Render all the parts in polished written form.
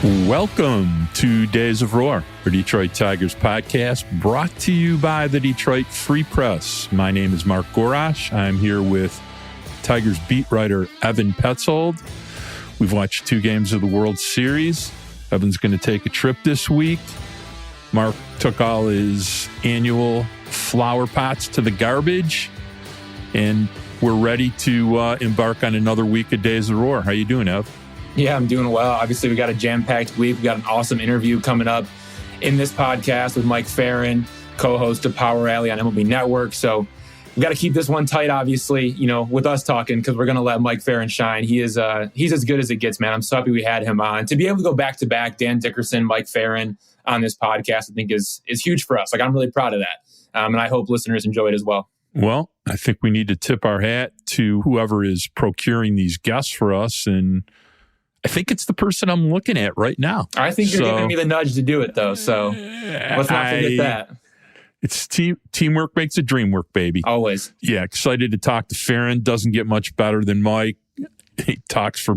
Welcome to Days of Roar, our Detroit Tigers podcast, brought to you by the Detroit Free Press. My name is Mark Gorash. I'm here with Tigers beat writer Evan Petzold. We've watched 2 games of the World Series. Evan's going to take a trip this week. Mark took all his annual flower pots to the garbage, and we're ready to embark on another week of Days of Roar. How you doing, Ev? Yeah, I'm doing well. Obviously, we got a jam-packed week. We got an awesome interview coming up in this podcast with Mike Ferrin, co-host of Power Alley on MLB Network. So we got to keep this one tight, obviously, with us talking, because we're going to let Mike Ferrin shine. He's as good as it gets, man. I'm so happy we had him on. To be able to go back-to-back, Dan Dickerson, Mike Ferrin on this podcast, I think is huge for us. I'm really proud of that. And I hope listeners enjoy it as well. Well, I think we need to tip our hat to whoever is procuring these guests for us, and I think it's the person I'm looking at right now. I think you're giving me the nudge to do it, though. So let's not forget that. It's teamwork makes a dream work, baby. Always. Yeah, excited to talk to Ferrin. Doesn't get much better than Mike. He talks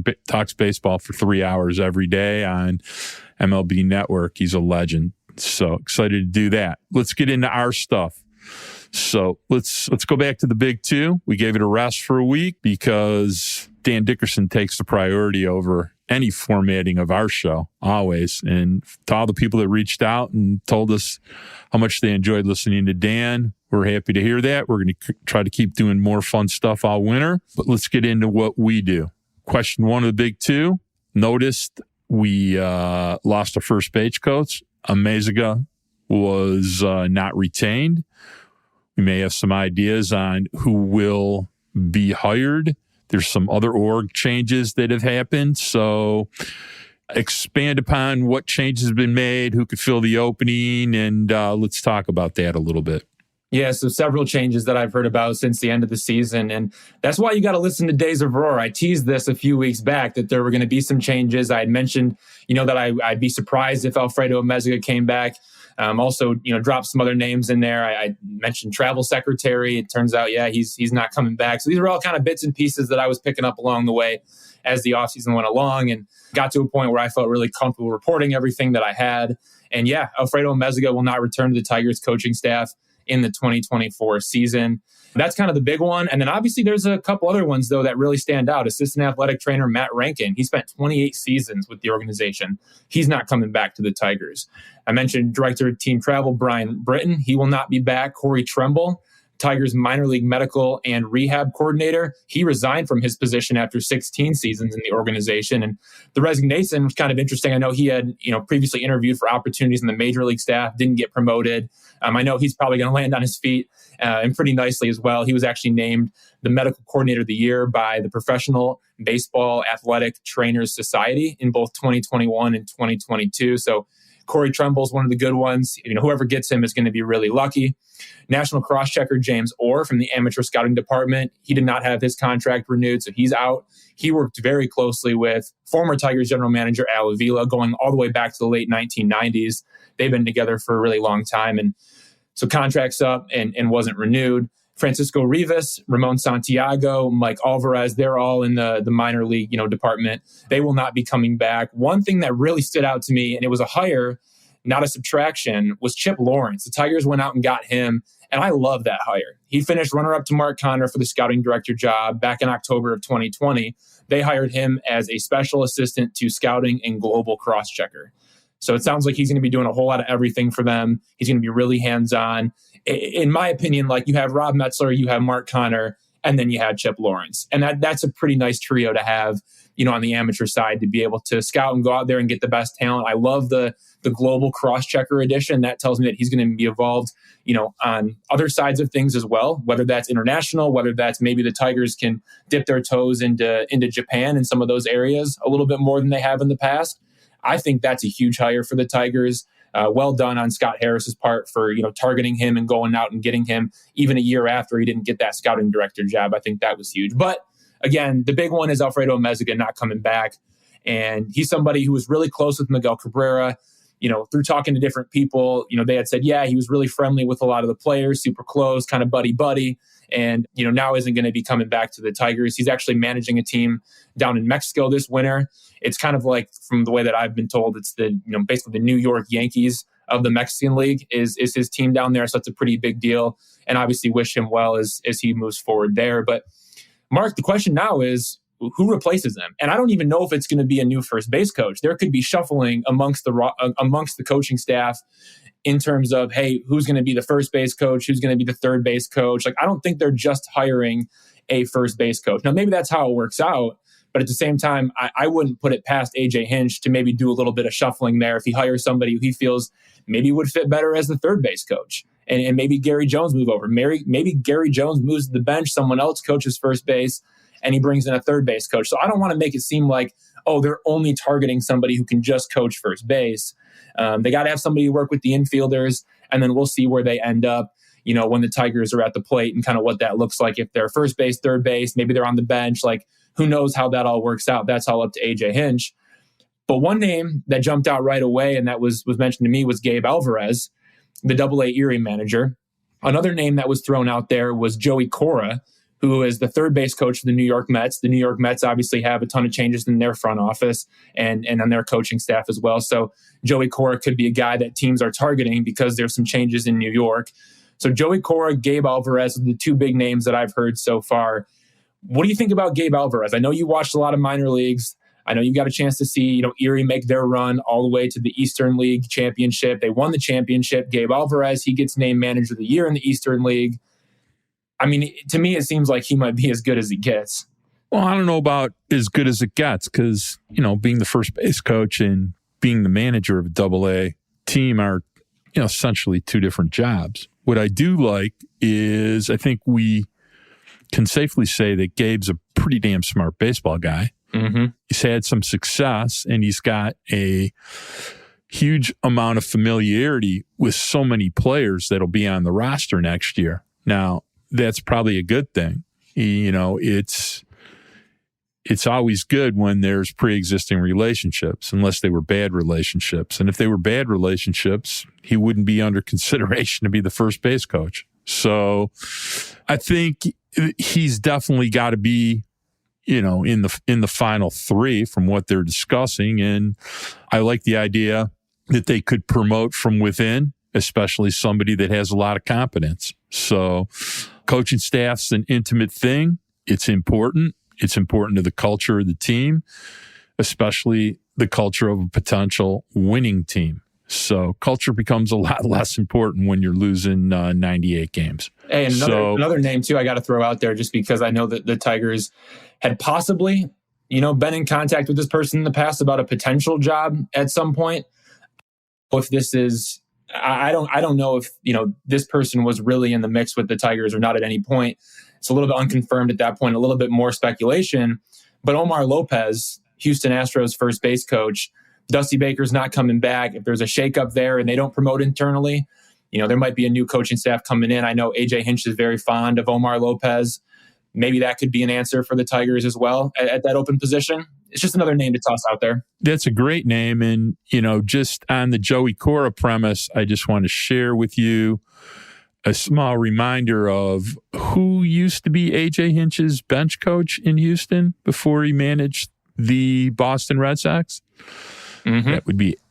baseball for 3 hours every day on MLB Network. He's a legend. So excited to do that. Let's get into our stuff. So let's go back to the big 2. We gave it a rest for a week because Dan Dickerson takes the priority over any formatting of our show, always. And to all the people that reached out and told us how much they enjoyed listening to Dan, we're happy to hear that. We're going to try to keep doing more fun stuff all winter. But let's get into what we do. Question 1 of the big 2. Noticed we lost our first base coach. Amaziga was not retained. We may have some ideas on who will be hired. There's some other org changes that have happened. So expand upon what changes have been made, who could fill the opening, and let's talk about that a little bit. Yeah, so several changes that I've heard about since the end of the season. And that's why you got to listen to Days of Roar. I teased this a few weeks back that there were going to be some changes. I had mentioned, that I'd be surprised if Alfredo Amaziga came back. Also, dropped some other names in there. I mentioned travel secretary. It turns out, he's not coming back. So these are all kind of bits and pieces that I was picking up along the way as the offseason went along, and got to a point where I felt really comfortable reporting everything that I had. And Alfredo Amaziga will not return to the Tigers coaching staff in the 2024 season. That's kind of the big one. And then obviously there's a couple other ones, though, that really stand out. Assistant athletic trainer Matt Rankin. He spent 28 seasons with the organization. He's not coming back to the Tigers. I mentioned director of team travel Brian Britton. He will not be back. Corey Tremble, Tigers minor league medical and rehab coordinator. He resigned from his position after 16 seasons in the organization. And the resignation was kind of interesting. I know he had, previously interviewed for opportunities in the major league staff, didn't get promoted. I know he's probably going to land on his feet and pretty nicely as well. He was actually named the medical coordinator of the year by the Professional Baseball Athletic Trainers Society in both 2021 and 2022. So Corey Tremble is one of the good ones. Whoever gets him is going to be really lucky. National cross-checker James Orr from the amateur scouting department. He did not have his contract renewed, so he's out. He worked very closely with former Tigers general manager Al Avila, going all the way back to the late 1990s. They've been together for a really long time, and so contract's up and wasn't renewed. Francisco Rivas, Ramon Santiago, Mike Alvarez, they're all in the minor league, department. They will not be coming back. One thing that really stood out to me, and it was a hire, not a subtraction, was Chip Lawrence. The Tigers went out and got him, and I love that hire. He finished runner-up to Mark Connor for the scouting director job back in October of 2020. They hired him as a special assistant to scouting and global cross-checker. So it sounds like he's going to be doing a whole lot of everything for them. He's going to be really hands-on. In my opinion, you have Rob Metzler, you have Mark Connor, and then you have Chip Lawrence. And that's a pretty nice trio to have, on the amateur side, to be able to scout and go out there and get the best talent. I love the global cross-checker edition. That tells me that he's going to be involved, on other sides of things as well, whether that's international, whether that's maybe the Tigers can dip their toes into Japan and some of those areas a little bit more than they have in the past. I think that's a huge hire for the Tigers. Well done on Scott Harris's part for, targeting him and going out and getting him even a year after he didn't get that scouting director job. I think that was huge. But again, the big one is Alfredo Amaziga not coming back. And he's somebody who was really close with Miguel Cabrera. Through talking to different people, they had said, he was really friendly with a lot of the players, super close, kind of buddy-buddy. and now isn't going to be coming back to the Tigers. He's actually managing a team down in Mexico this winter. It's kind of like, from the way that I've been told, it's the basically the New York Yankees of the Mexican League is his team down there. So that's a pretty big deal, and obviously wish him well as he moves forward there. But Mark, the question now is, who replaces him? And I don't even know if it's going to be a new first base coach. There could be shuffling amongst the coaching staff in terms of, hey, who's going to be the first base coach? Who's going to be the third base coach? Like, I don't think they're just hiring a first base coach. Now, maybe that's how it works out. But at the same time, I wouldn't put it past AJ Hinch to maybe do a little bit of shuffling there if he hires somebody who he feels maybe would fit better as the third base coach. And maybe Gary Jones move over. Maybe Gary Jones moves to the bench, someone else coaches first base, and he brings in a third base coach. So I don't want to make it seem like, oh, they're only targeting somebody who can just coach first base. They got to have somebody work with the infielders, and then we'll see where they end up, when the Tigers are at the plate and kind of what that looks like. If they're first base, third base, maybe they're on the bench. Like, who knows how that all works out? That's all up to AJ Hinch. But one name that jumped out right away, and that was mentioned to me, was Gabe Alvarez, the Double-A Erie manager. Another name that was thrown out there was Joey Cora, who is the third base coach for the New York Mets. The New York Mets obviously have a ton of changes in their front office and on their coaching staff as well. So Joey Cora could be a guy that teams are targeting because there's some changes in New York. So Joey Cora, Gabe Alvarez are the two big names that I've heard so far. What do you think about Gabe Alvarez? I know you watched a lot of minor leagues. I know you got a chance to see, Erie make their run all the way to the Eastern League championship. They won the championship. Gabe Alvarez, he gets named Manager of the Year in the Eastern League. I mean, to me, it seems like he might be as good as he gets. Well, I don't know about as good as it gets because, being the first base coach and being the manager of a Double-A team are, essentially two different jobs. What I do like is I think we can safely say that Gabe's a pretty damn smart baseball guy. Mm-hmm. He's had some success, and he's got a huge amount of familiarity with so many players that'll be on the roster next year. Now, that's probably a good thing. It's always good when there's pre-existing relationships, unless they were bad relationships. And if they were bad relationships, he wouldn't be under consideration to be the first base coach. So I think he's definitely got to be, in the final three from what they're discussing. And I like the idea that they could promote from within, especially somebody that has a lot of competence. So coaching staff's an intimate thing. It's important. It's important to the culture of the team, especially the culture of a potential winning team. So culture becomes a lot less important when you're losing 98 games. Hey, and another name, too, I got to throw out there just because I know that the Tigers had possibly, been in contact with this person in the past about a potential job at some point. If this is, I don't know if, this person was really in the mix with the Tigers or not at any point. It's a little bit unconfirmed at that point, a little bit more speculation. But Omar Lopez, Houston Astros first base coach, Dusty Baker's not coming back. If there's a shakeup there and they don't promote internally, there might be a new coaching staff coming in. I know AJ Hinch is very fond of Omar Lopez. Maybe that could be an answer for the Tigers as well at that open position. It's just another name to toss out there. That's a great name. And, just on the Joey Cora premise, I just want to share with you a small reminder of who used to be AJ Hinch's bench coach in Houston before he managed the Boston Red Sox. Mm-hmm.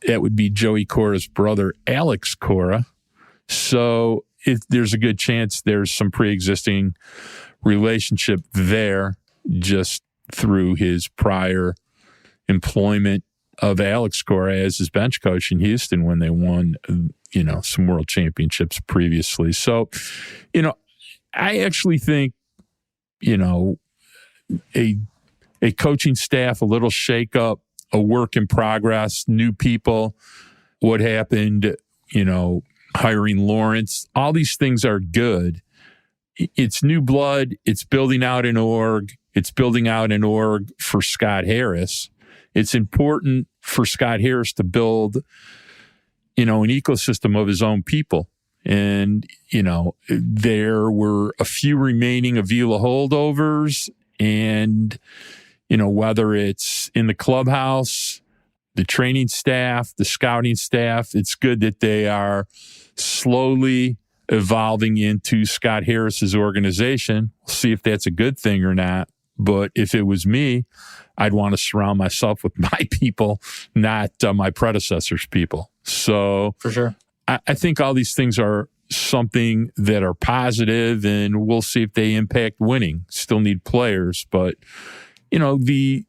That would be Joey Cora's brother, Alex Cora. So there's a good chance there's some pre-existing relationship there just through his prior employment of Alex Cora as his bench coach in Houston when they won, some world championships previously. So, I actually think, a coaching staff, a little shakeup, a work in progress, new people, what happened, hiring Lawrence, all these things are good. It's new blood. It's building out an org. It's building out an org for Scott Harris. It's important for Scott Harris to build, an ecosystem of his own people. And, there were a few remaining Avila holdovers and, whether it's in the clubhouse, the training staff, the scouting staff, it's good that they are slowly evolving into Scott Harris's organization. We'll see if that's a good thing or not. But if it was me, I'd want to surround myself with my people, not my predecessors' people. So for sure, I think all these things are something that are positive, and we'll see if they impact winning. Still need players, but the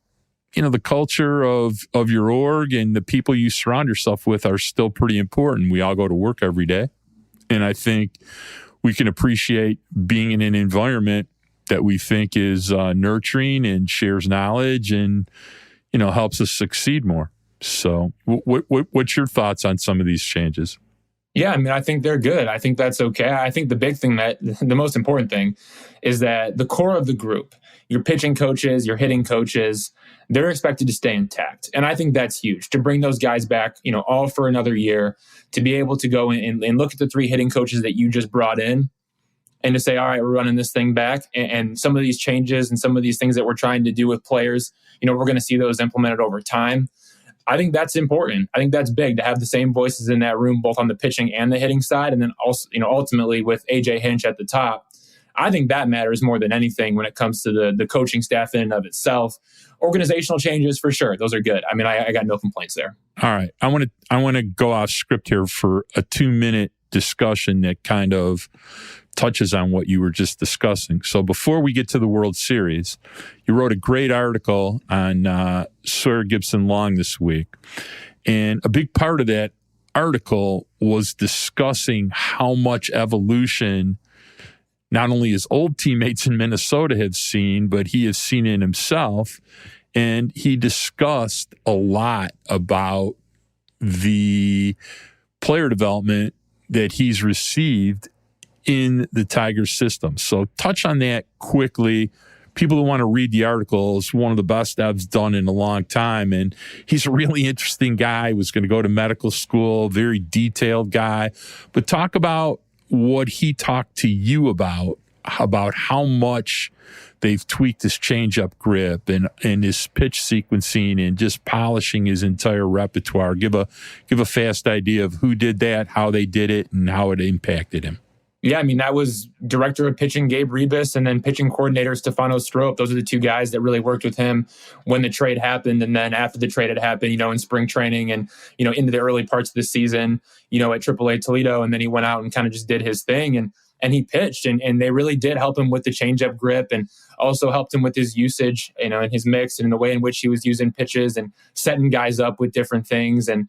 culture of your org and the people you surround yourself with are still pretty important. We all go to work every day, and I think we can appreciate being in an environment that we think is nurturing and shares knowledge and helps us succeed more. So what's your thoughts on some of these changes? Yeah, I mean, I think they're good. I think that's okay. I think the most important thing is that the core of the group, your pitching coaches, your hitting coaches, they're expected to stay intact. And I think that's huge to bring those guys back, all for another year, to be able to go in and look at the 3 hitting coaches that you just brought in and to say, all right, we're running this thing back. And some of these changes and some of these things that we're trying to do with players, we're going to see those implemented over time. I think that's important. I think that's big to have the same voices in that room, both on the pitching and the hitting side. And then also, ultimately with AJ Hinch at the top, I think that matters more than anything when it comes to the coaching staff in and of itself. Organizational changes, for sure. Those are good. I mean, I got no complaints there. All right. I want to go off script here for a 2-minute discussion that kind of touches on what you were just discussing. So before we get to the World Series, you wrote a great article on Sawyer Gipson-Long this week. And a big part of that article was discussing how much evolution not only his old teammates in Minnesota have seen, but he has seen in himself. And he discussed a lot about the player development that he's received in the Tigers system. So touch on that quickly. People who want to read the article, is one of the best I've done in a long time. And he's a really interesting guy. He was going to go to medical school, very detailed guy. But talk about what he talked to you about how much they've tweaked his changeup grip and his pitch sequencing and just polishing his entire repertoire. Give a fast idea of who did that, how they did it, and how it impacted him. Yeah, I mean, that was director of pitching Gabe Rebus and then pitching coordinator Stefano Strop. Those are the 2 guys that really worked with him when the trade happened. And then after the trade had happened, in spring training and, into the early parts of the season, at AAA Toledo. And then he went out and kind of just did his thing and he pitched. And they really did help him with the changeup grip and also helped him with his usage, and his mix and the way in which he was using pitches and setting guys up with different things. And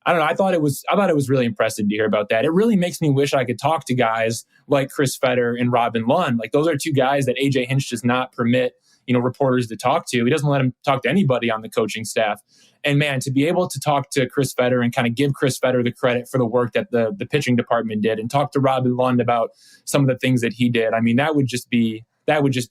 I don't know. I thought it was really impressive to hear about that. It really makes me wish I could talk to guys like Chris Fetter and Robin Lund. Like, those are 2 guys that AJ Hinch does not permit, reporters to talk to. He doesn't let him talk to anybody on the coaching staff. And man, to be able to talk to Chris Fetter and kind of give Chris Fetter the credit for the work that the pitching department did, and talk to Robin Lund about some of the things that he did. I mean, that would just be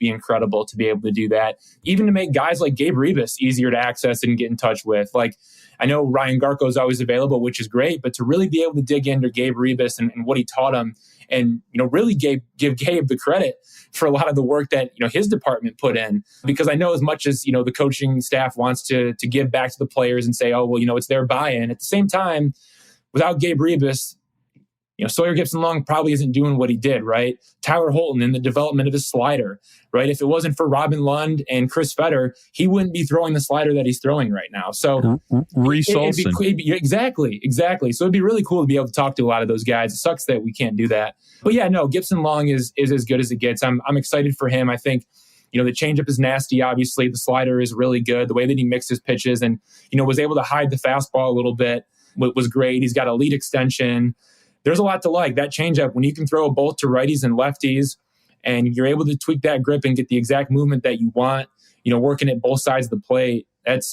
incredible to be able to do that. Even to make guys like Gabe Rebus easier to access and get in touch with. Like, I know Ryan Garko is always available, which is great, but to really be able to dig into Gabe Rebus and what he taught him, and really give Gabe the credit for a lot of the work that his department put in. Because I know as much as the coaching staff wants to give back to the players and say, oh well, it's their buy-in. At the same time, without Gabe Rebus, Sawyer Gipson-Long probably isn't doing what he did, right? Tyler Holton in the development of his slider, right? If it wasn't for Robin Lund and Chris Fetter, he wouldn't be throwing the slider that he's throwing right now. So Reese Olson. Exactly. So it'd be really cool to be able to talk to a lot of those guys. It sucks that we can't do that. But yeah, no, Gipson-Long is as good as it gets. I'm excited for him. I think, the changeup is nasty, obviously. The slider is really good. The way that he mixed his pitches and, was able to hide the fastball a little bit was great. He's got a lead extension. There's a lot to like. That changeup, when you can throw both to righties and lefties and you're able to tweak that grip and get the exact movement that you want, working at both sides of the plate, that's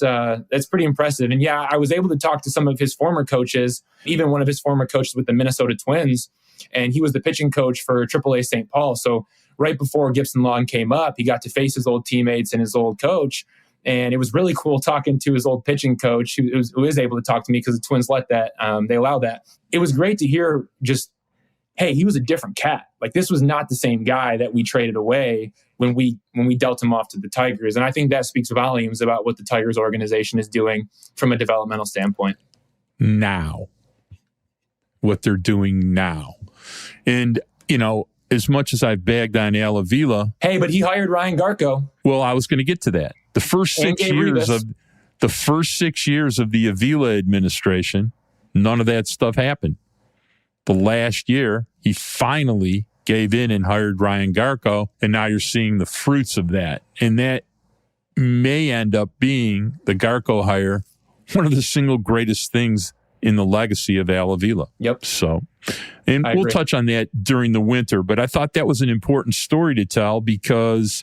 pretty impressive. And yeah, I was able to talk to some of his former coaches, even one of his former coaches with the Minnesota Twins, and he was the pitching coach for AAA St. Paul. So right before Gipson-Long came up, he got to face his old teammates and his old coach. And it was really cool talking to his old pitching coach who was able to talk to me because the Twins let that. They allow that. It was great to hear just, hey, he was a different cat. Like, this was not the same guy that we traded away when we dealt him off to the Tigers. And I think that speaks volumes about what the Tigers organization is doing from a developmental standpoint. Now, what they're doing now. And, as much as I've bagged on Al Avila. Hey, but he hired Ryan Garco. Well, I was going to get to that. The first 6 years of the Avila administration, none of that stuff happened. The last year, he finally gave in and hired Ryan Garco, and now you're seeing the fruits of that. And that may end up being the Garco hire, one of the single greatest things in the legacy of Al Avila. Yep. So, and we'll touch on that during the winter, but I thought that was an important story to tell because,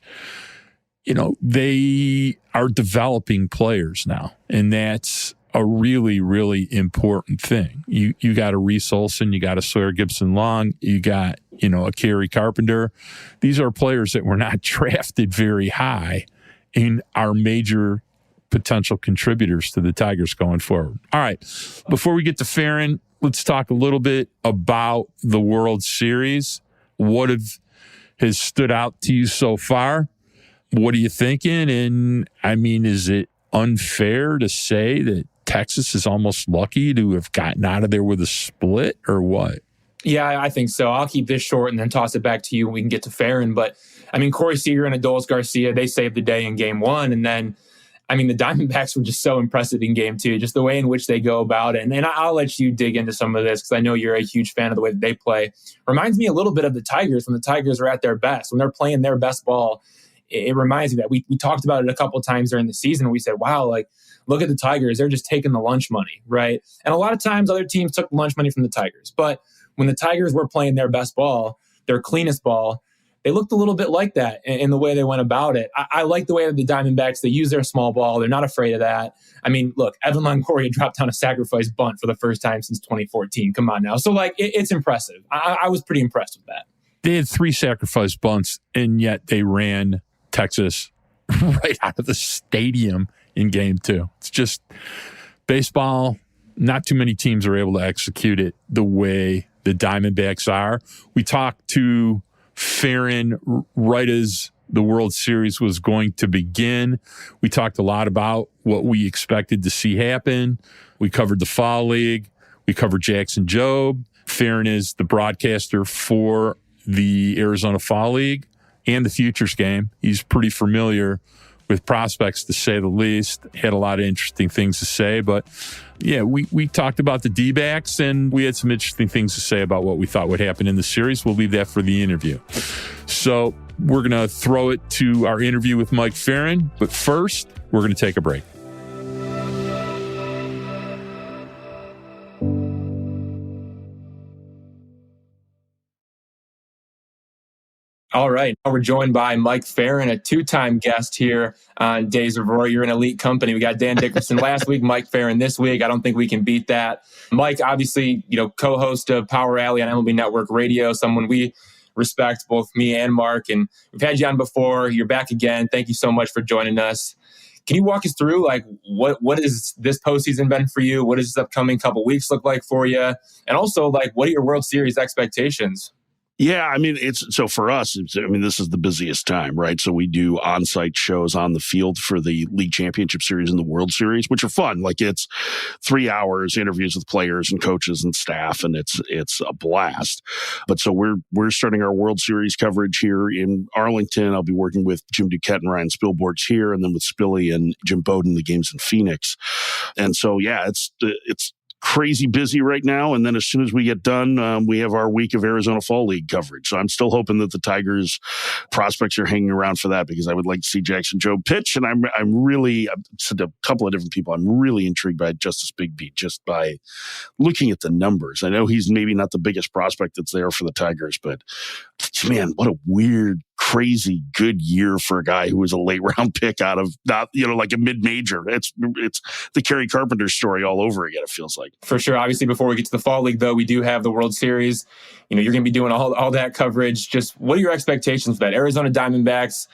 they are developing players now, and that's a really, really important thing. You got a Reese Olson, you got a Sawyer Gipson-Long, you got, a Kerry Carpenter. These are players that were not drafted very high and are major potential contributors to the Tigers going forward. All right. Before we get to Ferrin, let's talk a little bit about the World Series. What has stood out to you so far? What are you thinking? And is it unfair to say that Texas is almost lucky to have gotten out of there with a split, or what? Yeah, I think so. I'll keep this short and then toss it back to you when we can get to Ferrin. But Corey Seager and Adolis Garcia, they saved the day in game one. And then, the Diamondbacks were just so impressive in game two, just the way in which they go about it. And I'll let you dig into some of this because I know you're a huge fan of the way that they play. Reminds me a little bit of the Tigers when the Tigers are at their best, when they're playing their best ball. It reminds me that we talked about it a couple of times during the season. We said, wow, look at the Tigers. They're just taking the lunch money, right? And a lot of times other teams took lunch money from the Tigers. But when the Tigers were playing their best ball, their cleanest ball, they looked a little bit like that in the way they went about it. I like the way that the Diamondbacks, they use their small ball. They're not afraid of that. Look, Evan Longoria dropped down a sacrifice bunt for the first time since 2014. Come on now. So, it's impressive. I was pretty impressed with that. They had 3 sacrifice bunts, and yet they ran Texas right out of the stadium in game 2. It's just baseball. Not too many teams are able to execute it the way the Diamondbacks are. We talked to Ferrin right as the World Series was going to begin. We talked a lot about what we expected to see happen. We covered the Fall League. We covered Jackson Jobe. Ferrin is the broadcaster for the Arizona Fall League and the Futures game. He's pretty familiar with prospects, to say the least. Had a lot of interesting things to say, but yeah, we talked about the D-backs, and we had some interesting things to say about what we thought would happen in the series. We'll leave that for the interview. So we're going to throw it to our interview with Mike Ferrin, but first, we're going to take a break. All right. Now we're joined by Mike Ferrin, a 2-time guest here on Days of Roar. You're an elite company. We got Dan Dickerson last week, Mike Ferrin this week. I don't think we can beat that. Mike, obviously, co-host of Power Alley on MLB Network Radio, someone we respect, both me and Mark. And we've had you on before. You're back again. Thank you so much for joining us. Can you walk us through, what has this postseason been for you? What does this upcoming couple weeks look like for you? And also, what are your World Series expectations? Yeah, so for us, this is the busiest time, right? So we do on-site shows on the field for the League Championship Series and the World Series, which are fun. It's 3 hours, interviews with players and coaches and staff, and it's a blast. But so we're starting our World Series coverage here in Arlington. I'll be working with Jim Duquette and Ryan Spielborgs here, and then with Spilly and Jim Bowden, the games in Phoenix. And so, yeah, it's crazy busy right now. And then as soon as we get done, we have our week of Arizona Fall League coverage. So I'm still hoping that the Tigers prospects are hanging around for that, because I would like to see Jackson Jobe pitch. And I've said a couple of different people, I'm really intrigued by Justice Bigby just by looking at the numbers. I know he's maybe not the biggest prospect that's there for the Tigers, but man, what a weird, crazy good year for a guy who was a late round pick out of not, a mid-major. It's the Kerry Carpenter story all over again, it feels like. For sure. Obviously, before we get to the Fall League, though, we do have the World Series. You're going to be doing all that coverage. Just what are your expectations for that? Arizona Diamondbacks,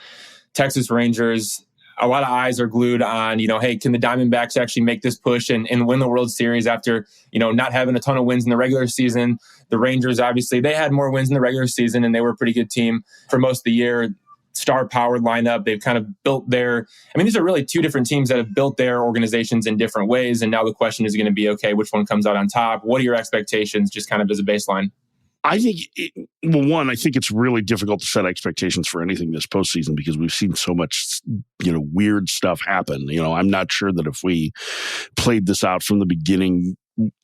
Texas Rangers. A lot of eyes are glued on, hey, can the Diamondbacks actually make this push and win the World Series after, not having a ton of wins in the regular season? The Rangers, obviously, they had more wins in the regular season, and they were a pretty good team for most of the year. Star-powered lineup. They've kind of built these are really 2 different teams that have built their organizations in different ways. And now the question is going to be, okay, which one comes out on top? What are your expectations just kind of as a baseline? I think, I think it's really difficult to set expectations for anything this postseason because we've seen so much, weird stuff happen. I'm not sure that if we played this out from the beginning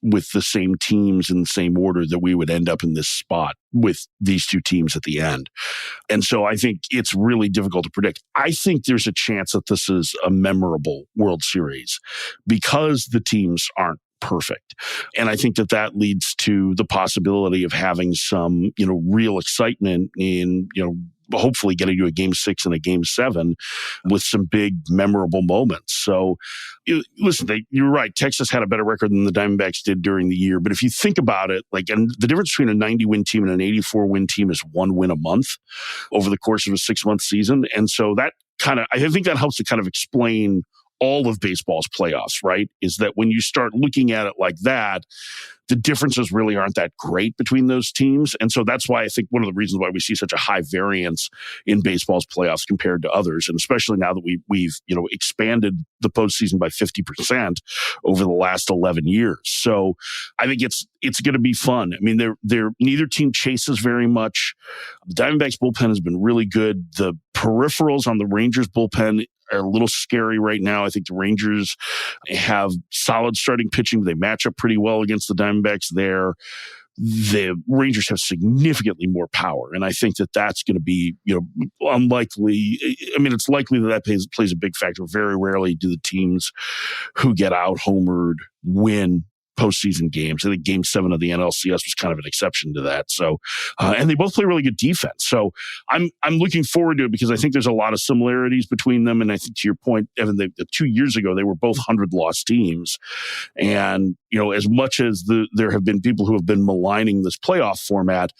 with the same teams in the same order that we would end up in this spot with these two teams at the end. And so I think it's really difficult to predict. I think there's a chance that this is a memorable World Series because the teams aren't perfect. And I think that leads to the possibility of having some, real excitement in, hopefully getting to a game 6 and a game 7 with some big memorable moments. So listen, you're right. Texas had a better record than the Diamondbacks did during the year. But if you think about it, and the difference between a 90-win team and an 84-win team is 1 win a month over the course of a 6-month season. And so that I think that helps to kind of explain all of baseball's playoffs, right? Is that when you start looking at it like that, the differences really aren't that great between those teams. And so that's why I think one of the reasons why we see such a high variance in baseball's playoffs compared to others. And especially now that we've expanded the postseason by 50% over the last 11 years. So I think it's going to be fun. I mean, neither team chases very much. The Diamondbacks bullpen has been really good. The peripherals on the Rangers bullpen are a little scary right now. I think the Rangers have solid starting pitching. They match up pretty well against the Diamondbacks there. The Rangers have significantly more power. And I think that's going to be, unlikely. I mean, it's likely that plays a big factor. Very rarely do the teams who get out homered win postseason games. I think game 7 of the NLCS was kind of an exception to that. So, and they both play really good defense. So I'm looking forward to it because I think there's a lot of similarities between them. And I think to your point, Evan, 2 years ago, they were both 100-loss teams. And, as much as there have been people who have been maligning this playoff format,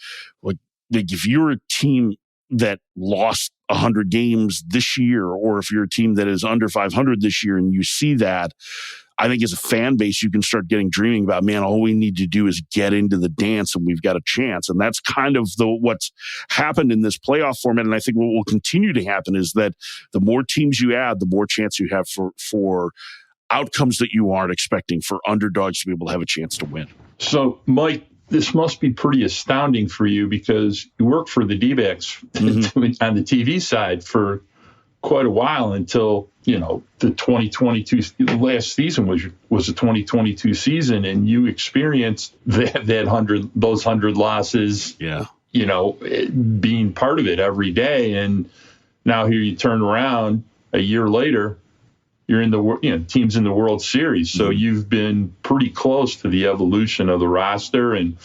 like if you're a team that lost 100 games this year, or if you're a team that is under 500 this year and you see that, I think as a fan base, you can start getting dreaming about, man, all we need to do is get into the dance and we've got a chance. And that's kind of what's happened in this playoff format. And I think what will continue to happen is that the more teams you add, the more chance you have for outcomes that you aren't expecting, for underdogs to be able to have a chance to win. So, Mike, this must be pretty astounding for you because you worked for the D-backs on the TV side for quite a while until, the 2022 last season was a 2022 season, and you experienced those 100 losses. Yeah. Being part of it every day, and now here you turn around a year later, you're in the teams in the World Series. So you've been pretty close to the evolution of the roster and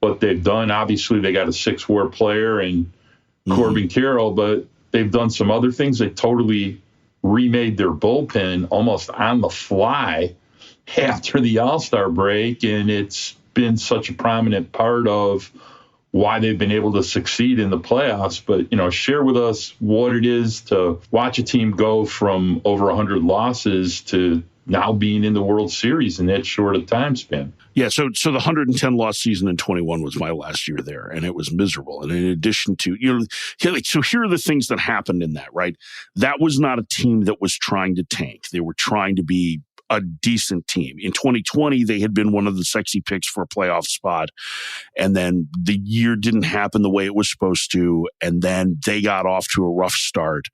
what they've done. Obviously, they got a 6-WAR player and Corbin Carroll, but they've done some other things. They totally remade their bullpen almost on the fly after the All-Star break, and it's been such a prominent part of why they've been able to succeed in the playoffs. But, share with us what it is to watch a team go from over 100 losses to now being in the World Series in that short a time span. Yeah, so the 110-loss season in 21 was my last year there, and it was miserable. And in addition to, so here are the things that happened in that, right? That was not a team that was trying to tank. They were trying to be a decent team. In 2020, they had been one of the sexy picks for a playoff spot. And then the year didn't happen the way it was supposed to. And then they got off to a rough start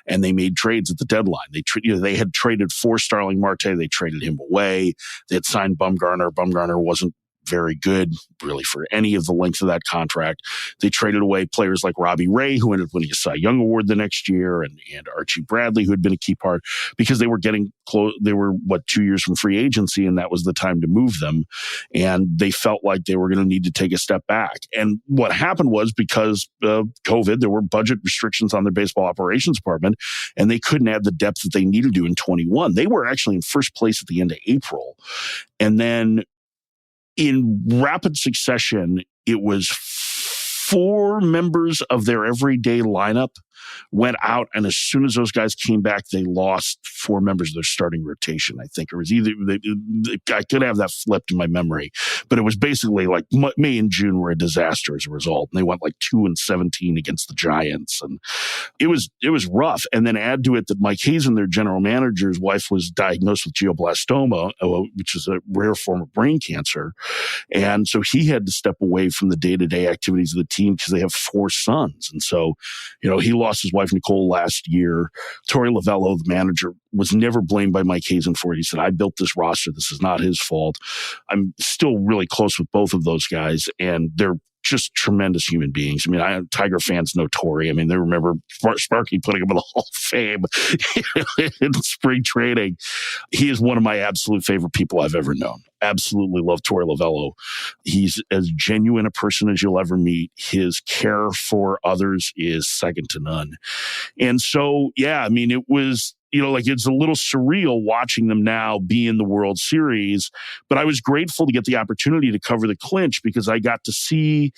and they made trades at the deadline. They had traded for Starling Marte. They traded him away. They had signed Bumgarner. Bumgarner wasn't very good, really, for any of the length of that contract. They traded away players like Robbie Ray, who ended up winning a Cy Young Award the next year, and Archie Bradley, who had been a key part, because they were getting close. They were, 2 years from free agency, and that was the time to move them. And they felt like they were going to need to take a step back. And what happened was, because of COVID, there were budget restrictions on their baseball operations department, and they couldn't add the depth that they needed to in 21. They were actually in first place at the end of April. And then in rapid succession, it was 4 members of their everyday lineup went out, and as soon as those guys came back, they lost 4 members of their starting rotation, I think. Or it was either, I could have that flipped in my memory, but it was basically like May and June were a disaster as a result. And they went like 2-17 against the Giants. And it was rough. And then add to it that Mike Hazen, their general manager's wife, was diagnosed with glioblastoma, which is a rare form of brain cancer. And so he had to step away from the day-to-day activities of the team because they have 4 sons. And so, he lost his wife, Nicole, last year. Torey Lovello, the manager, was never blamed by Mike Hazen for it. He said, I built this roster. This is not his fault. I'm still really close with both of those guys, and they're just tremendous human beings. I mean, Tiger fans know Torey. I mean, they remember Sparky putting him in the Hall of Fame in spring training. He is one of my absolute favorite people I've ever known. Absolutely love Torey Lovello. He's as genuine a person as you'll ever meet. His care for others is second to none. And so, yeah, I mean, it was, it's a little surreal watching them now be in the World Series, but I was grateful to get the opportunity to cover the clinch because I got to see,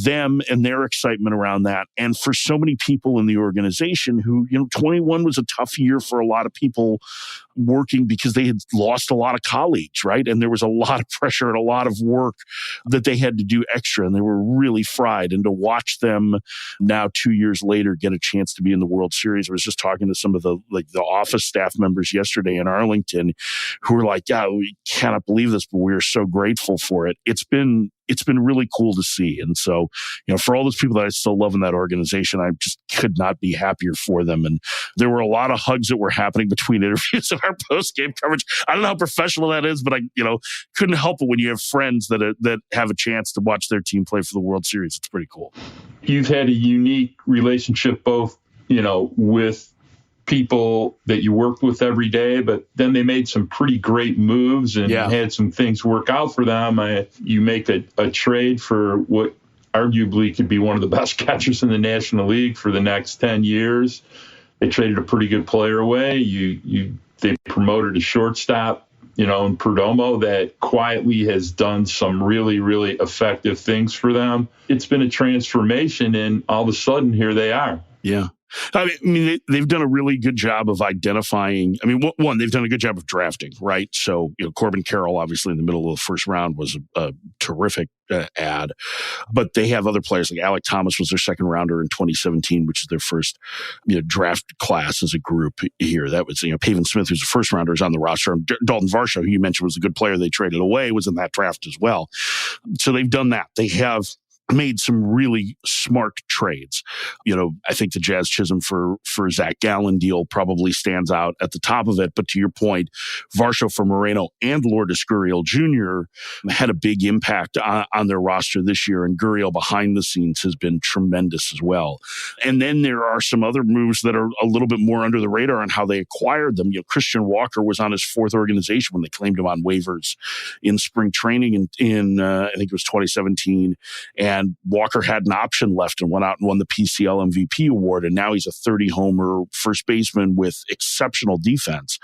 them and their excitement around that. And for so many people in the organization who, 21 was a tough year for a lot of people working because they had lost a lot of colleagues, right? And there was a lot of pressure and a lot of work that they had to do extra, and they were really fried. And to watch them now 2 years later get a chance to be in the World Series. I was just talking to some of the office staff members yesterday in Arlington who were like, yeah, we cannot believe this, but we're so grateful for it. It's been really cool to see. And so, for all those people that I still love in that organization, I just could not be happier for them. And there were a lot of hugs that were happening between interviews and our post-game coverage. I don't know how professional that is, but I, couldn't help it when you have friends that have a chance to watch their team play for the World Series. It's pretty cool. You've had a unique relationship both, with people that you worked with every day, but then they made some pretty great moves and had some things work out for them. You make a trade for what arguably could be one of the best catchers in the National League for the next 10 years. They traded a pretty good player away. They promoted a shortstop, in Perdomo that quietly has done some really, really effective things for them. It's been a transformation, and all of a sudden here they are. Yeah. I mean, they've done a really good job of identifying. I mean, one, they've done a good job of drafting, right? So, Corbin Carroll, obviously in the middle of the first round, was a terrific ad. But they have other players like Alec Thomas was their second rounder in 2017, which is their first draft class as a group here. That was, Pavin Smith, who's a first rounder, is on the roster. And Dalton Varsho, who you mentioned was a good player they traded away, was in that draft as well. So they've done that. They have made some really smart trades. I think the Jazz Chisholm for Zach Gallen deal probably stands out at the top of it. But to your point, Varsho for Moreno and Lourdes Gurriel Jr. had a big impact on their roster this year. And Gurriel behind the scenes has been tremendous as well. And then there are some other moves that are a little bit more under the radar on how they acquired them. Christian Walker was on his 4th organization when they claimed him on waivers in spring training in I think it was 2017. And Walker had an option left and went out and won the PCL MVP award. And now he's a 30-homer first baseman with exceptional defense.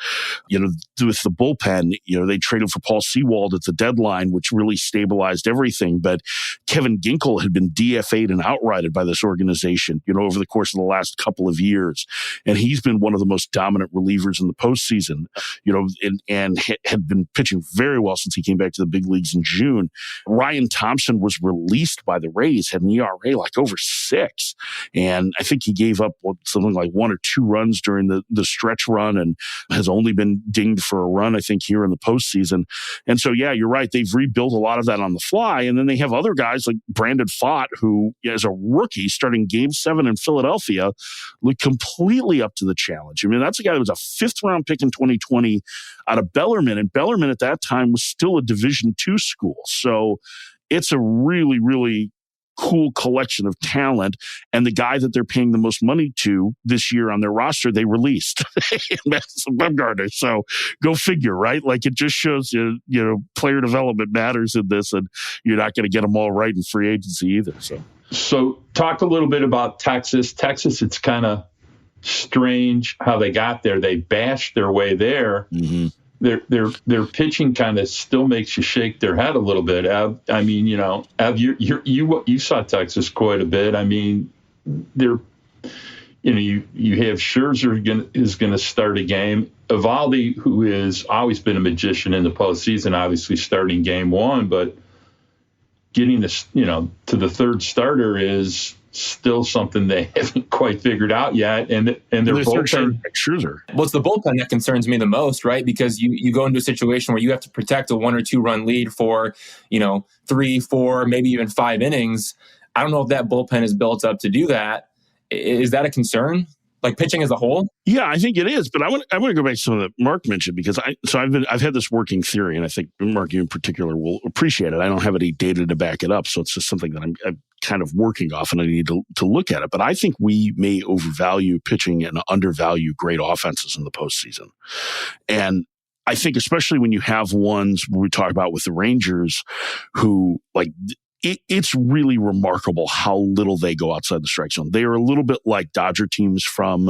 With the bullpen, they traded for Paul Sewald at the deadline, which really stabilized everything. But Kevin Ginkel had been DFA'd and outrighted by this organization, over the course of the last couple of years. And he's been one of the most dominant relievers in the postseason, and had been pitching very well since he came back to the big leagues in June. Ryan Thompson was released by the Rays, had an ERA like over 6. And I think he gave up something like 1 or 2 runs during the stretch run and has only been dinged for a run, I think, here in the postseason. And so, yeah, you're right. They've rebuilt a lot of that on the fly. And then they have other guys like Brandon Pfaadt, who as a rookie starting Game 7 in Philadelphia, looked completely up to the challenge. I mean, that's a guy that was a 5th-round pick in 2020 out of Bellarmine. And Bellarmine at that time was still a Division II school. So it's a really, really cool collection of talent. And the guy that they're paying the most money to this year on their roster, they released Madison Bumgarner. So go figure, right? Like it just shows player development matters in this, and you're not going to get them all right in free agency either. So talk a little bit about Texas. Texas, it's kind of strange how they got there. They bashed their way there. Mm-hmm. Their pitching kind of still makes you shake their head a little bit. Ab, you saw Texas quite a bit. I mean, you have Scherzer is going to start a game. Evaldi, who has always been a magician in the postseason, obviously starting game one, but getting this, to the third starter is still something they haven't quite figured out yet. And their bullpen. Scherzer. Well, it's the bullpen that concerns me the most, right? Because you go into a situation where you have to protect a 1 or 2 run lead for, 3, 4, maybe even 5 innings. I don't know if that bullpen is built up to do that. Is that a concern? Like pitching as a whole? Yeah, I think it is. But I want to go back to something that Mark mentioned, because I've had this working theory, and I think Mark, you in particular, will appreciate it. I don't have any data to back it up, so it's just something that I'm kind of working off, and I need to look at it. But I think we may overvalue pitching and undervalue great offenses in the postseason. And I think especially when you have ones we talk about with the Rangers, who it's really remarkable how little they go outside the strike zone. They are a little bit like Dodger teams from,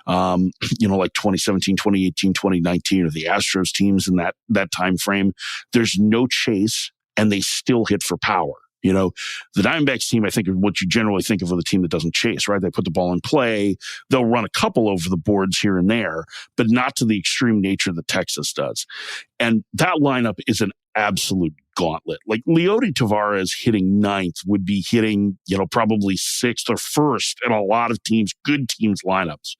like 2017, 2018, 2019, or the Astros teams in that time frame. There's no chase, and they still hit for power. The Diamondbacks team, I think, of what you generally think of with a team that doesn't chase, right? They put the ball in play. They'll run a couple over the boards here and there, but not to the extreme nature that Texas does. And that lineup is an absolute gauntlet. Like Leody Taveras hitting 9th would be hitting, probably 6th or 1st in a lot of good teams lineups.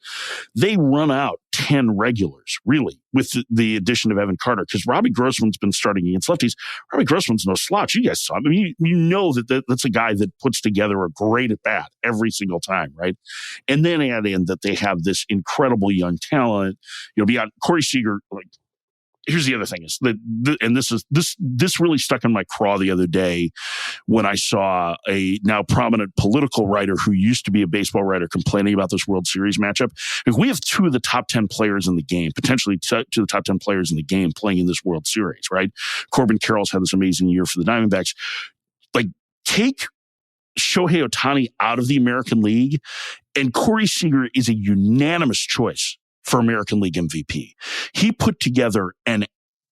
They run out 10 regulars, really, with the addition of Evan Carter, because Robbie Grossman's been starting against lefties. Robbie Grossman's no slouch. You guys saw him. I mean, you know that's a guy that puts together a great at bat every single time, right? And then add in that they have this incredible young talent, beyond Corey Seager. Here's the other thing is that, and this really stuck in my craw the other day when I saw a now prominent political writer who used to be a baseball writer complaining about this World Series matchup. If we have 2 of the top 10 players in the game, potentially 2 of the top 10 players in the game playing in this World Series, right? Corbin Carroll's had this amazing year for the Diamondbacks. Take Shohei Ohtani out of the American League, and Corey Seager is a unanimous choice for American League MVP. He put together an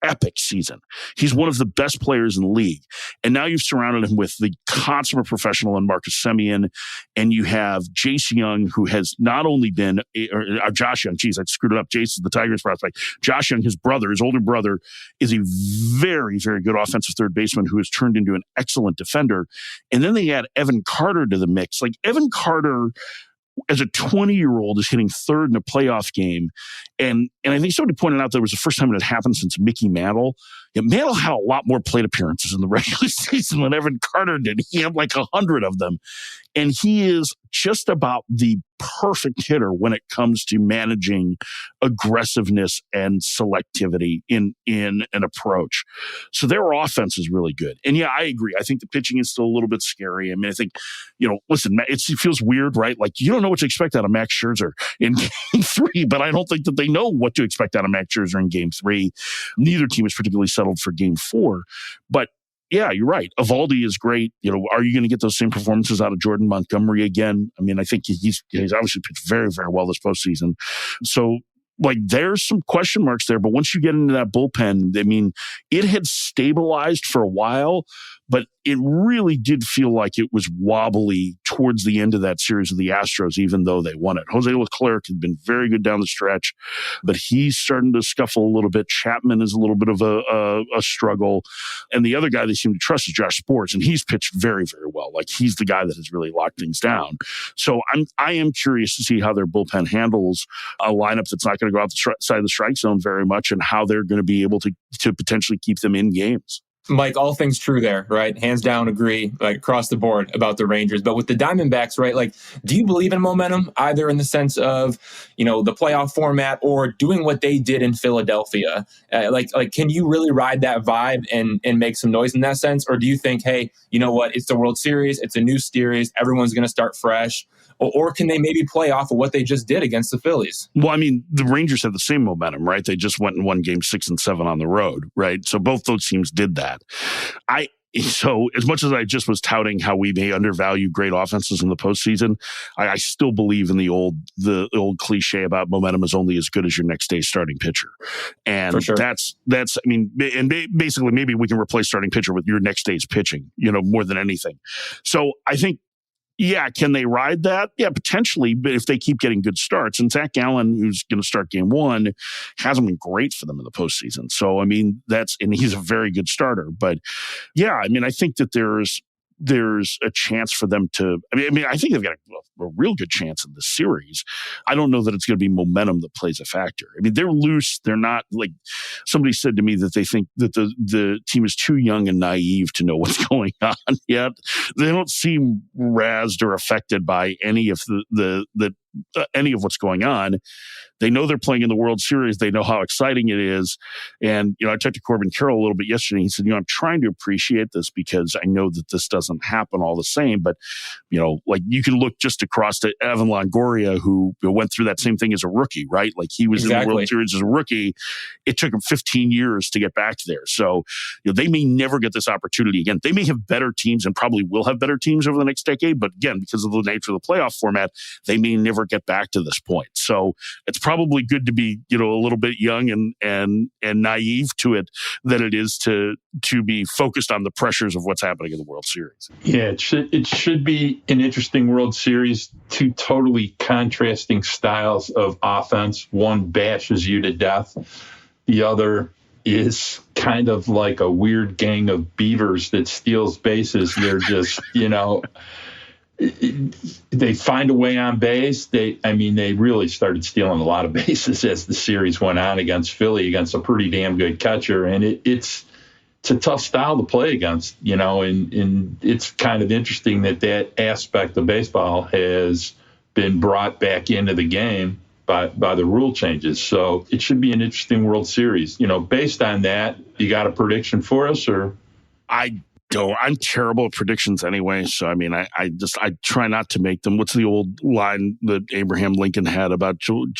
epic season. He's one of the best players in the league. And now you've surrounded him with the consummate professional in Marcus Semien, and you have Jace Young, who has not only been, or Josh Young, geez, I screwed it up. Jace is the Tigers prospect. Josh Young, his older brother, is a very, very good offensive third baseman who has turned into an excellent defender. And then they add Evan Carter to the mix. Evan Carter, as a 20-year-old, is hitting 3rd in a playoff game. And I think somebody pointed out that it was the first time it had happened since Mickey Mantle. Yeah, Mantle had a lot more plate appearances in the regular season than Evan Carter did. He had 100 of them. And he is just about the perfect hitter when it comes to managing aggressiveness and selectivity in an approach. So their offense is really good. And yeah, I agree. I think the pitching is still a little bit scary. I mean, I think, listen, it feels weird, right? You don't know what to expect out of Max Scherzer in game 3, but I don't think that they know what to expect out of Max Scherzer in game 3. Neither team is particularly settled for game 4, but yeah, you're right. Evaldi is great. Are you going to get those same performances out of Jordan Montgomery again? I mean, I think he's obviously pitched very, very well this postseason. So, there's some question marks there. But once you get into that bullpen, I mean, it had stabilized for a while, but it really did feel like it was wobbly towards the end of that series of the Astros, even though they won it. Jose Leclerc had been very good down the stretch, but he's starting to scuffle a little bit. Chapman is a little bit of a struggle. And the other guy they seem to trust is Josh Sports, and he's pitched very, very well. He's the guy that has really locked things down. So I am curious to see how their bullpen handles a lineup that's not going to go outside the strike zone very much, and how they're going to be able to potentially keep them in games. Mike, all things true there, right? Hands down, agree, across the board about the Rangers. But with the Diamondbacks, right, do you believe in momentum, either in the sense of, the playoff format, or doing what they did in Philadelphia? Can you really ride that vibe and make some noise in that sense? Or do you think, hey, you know what, it's the World Series, it's a new series, everyone's going to start fresh? Or can they maybe play off of what they just did against the Phillies? Well, I mean, the Rangers have the same momentum, right? They just went and won game 6 and 7 on the road, right? So both those teams did that. So as much as I just was touting how we may undervalue great offenses in the postseason, I still believe in the old cliche about momentum is only as good as your next day's starting pitcher. And sure. that's, I mean, and basically maybe we can replace starting pitcher with your next day's pitching, more than anything. So I think Yeah, can they ride that? Yeah, potentially, but if they keep getting good starts. And Zach Gallen, who's going to start game one, hasn't been great for them in the postseason. So, I mean, and he's a very good starter. But yeah, I mean, I think that there's a chance for them to, I mean, I think they've got a real good chance in this series. I don't know that it's going to be momentum that plays a factor. I mean, they're loose. They're not like, somebody said to me that they think that the team is too young and naive to know what's going on yet. They don't seem razzed or affected by any of any of what's going on. They know they're playing in the World Series. They know how exciting it is. And, I talked to Corbin Carroll a little bit yesterday. He said, I'm trying to appreciate this because I know that this doesn't happen all the same. But, like you can look just across to Evan Longoria, who went through that same thing as a rookie, right? Like he was in the World Series as a rookie. It took him 15 years to get back there. So, they may never get this opportunity again. They may have better teams and probably will have better teams over the next decade. But again, because of the nature of the playoff format, they may never get back to this point. So it's probably good to be, a little bit young and naive to it than it is to be focused on the pressures of what's happening in the World Series. Yeah, it should be an interesting World Series. Two totally contrasting styles of offense. One bashes you to death. The other is kind of like a weird gang of beavers that steals bases. They're just, they find a way on base. They really started stealing a lot of bases as the series went on against Philly, against a pretty damn good catcher. And it's a tough style to play against, and it's kind of interesting that aspect of baseball has been brought back into the game by the rule changes. So it should be an interesting World Series. Based on that, you got a prediction for us, or? I'm terrible at predictions anyway. So, I mean, I try not to make them. What's the old line that Abraham Lincoln had about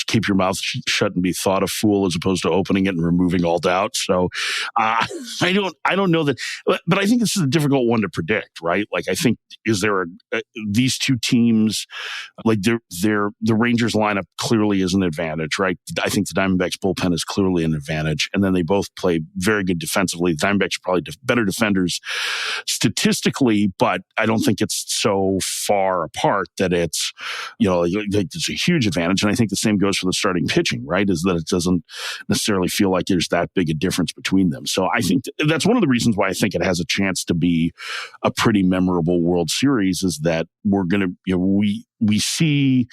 keep your mouth shut and be thought a fool as opposed to opening it and removing all doubt? So I don't know that, but I think this is a difficult one to predict, right? Like, I think, is there these two teams, like the Rangers lineup clearly is an advantage, right? I think the Diamondbacks bullpen is clearly an advantage. And then they both play very good defensively. The Diamondbacks are probably better defenders statistically, but I don't think it's so far apart that it's, it's a huge advantage. And I think the same goes for the starting pitching, right? Is that it doesn't necessarily feel like there's that big a difference between them. So I think that's one of the reasons why I think it has a chance to be a pretty memorable World Series, is that we're going to, we see,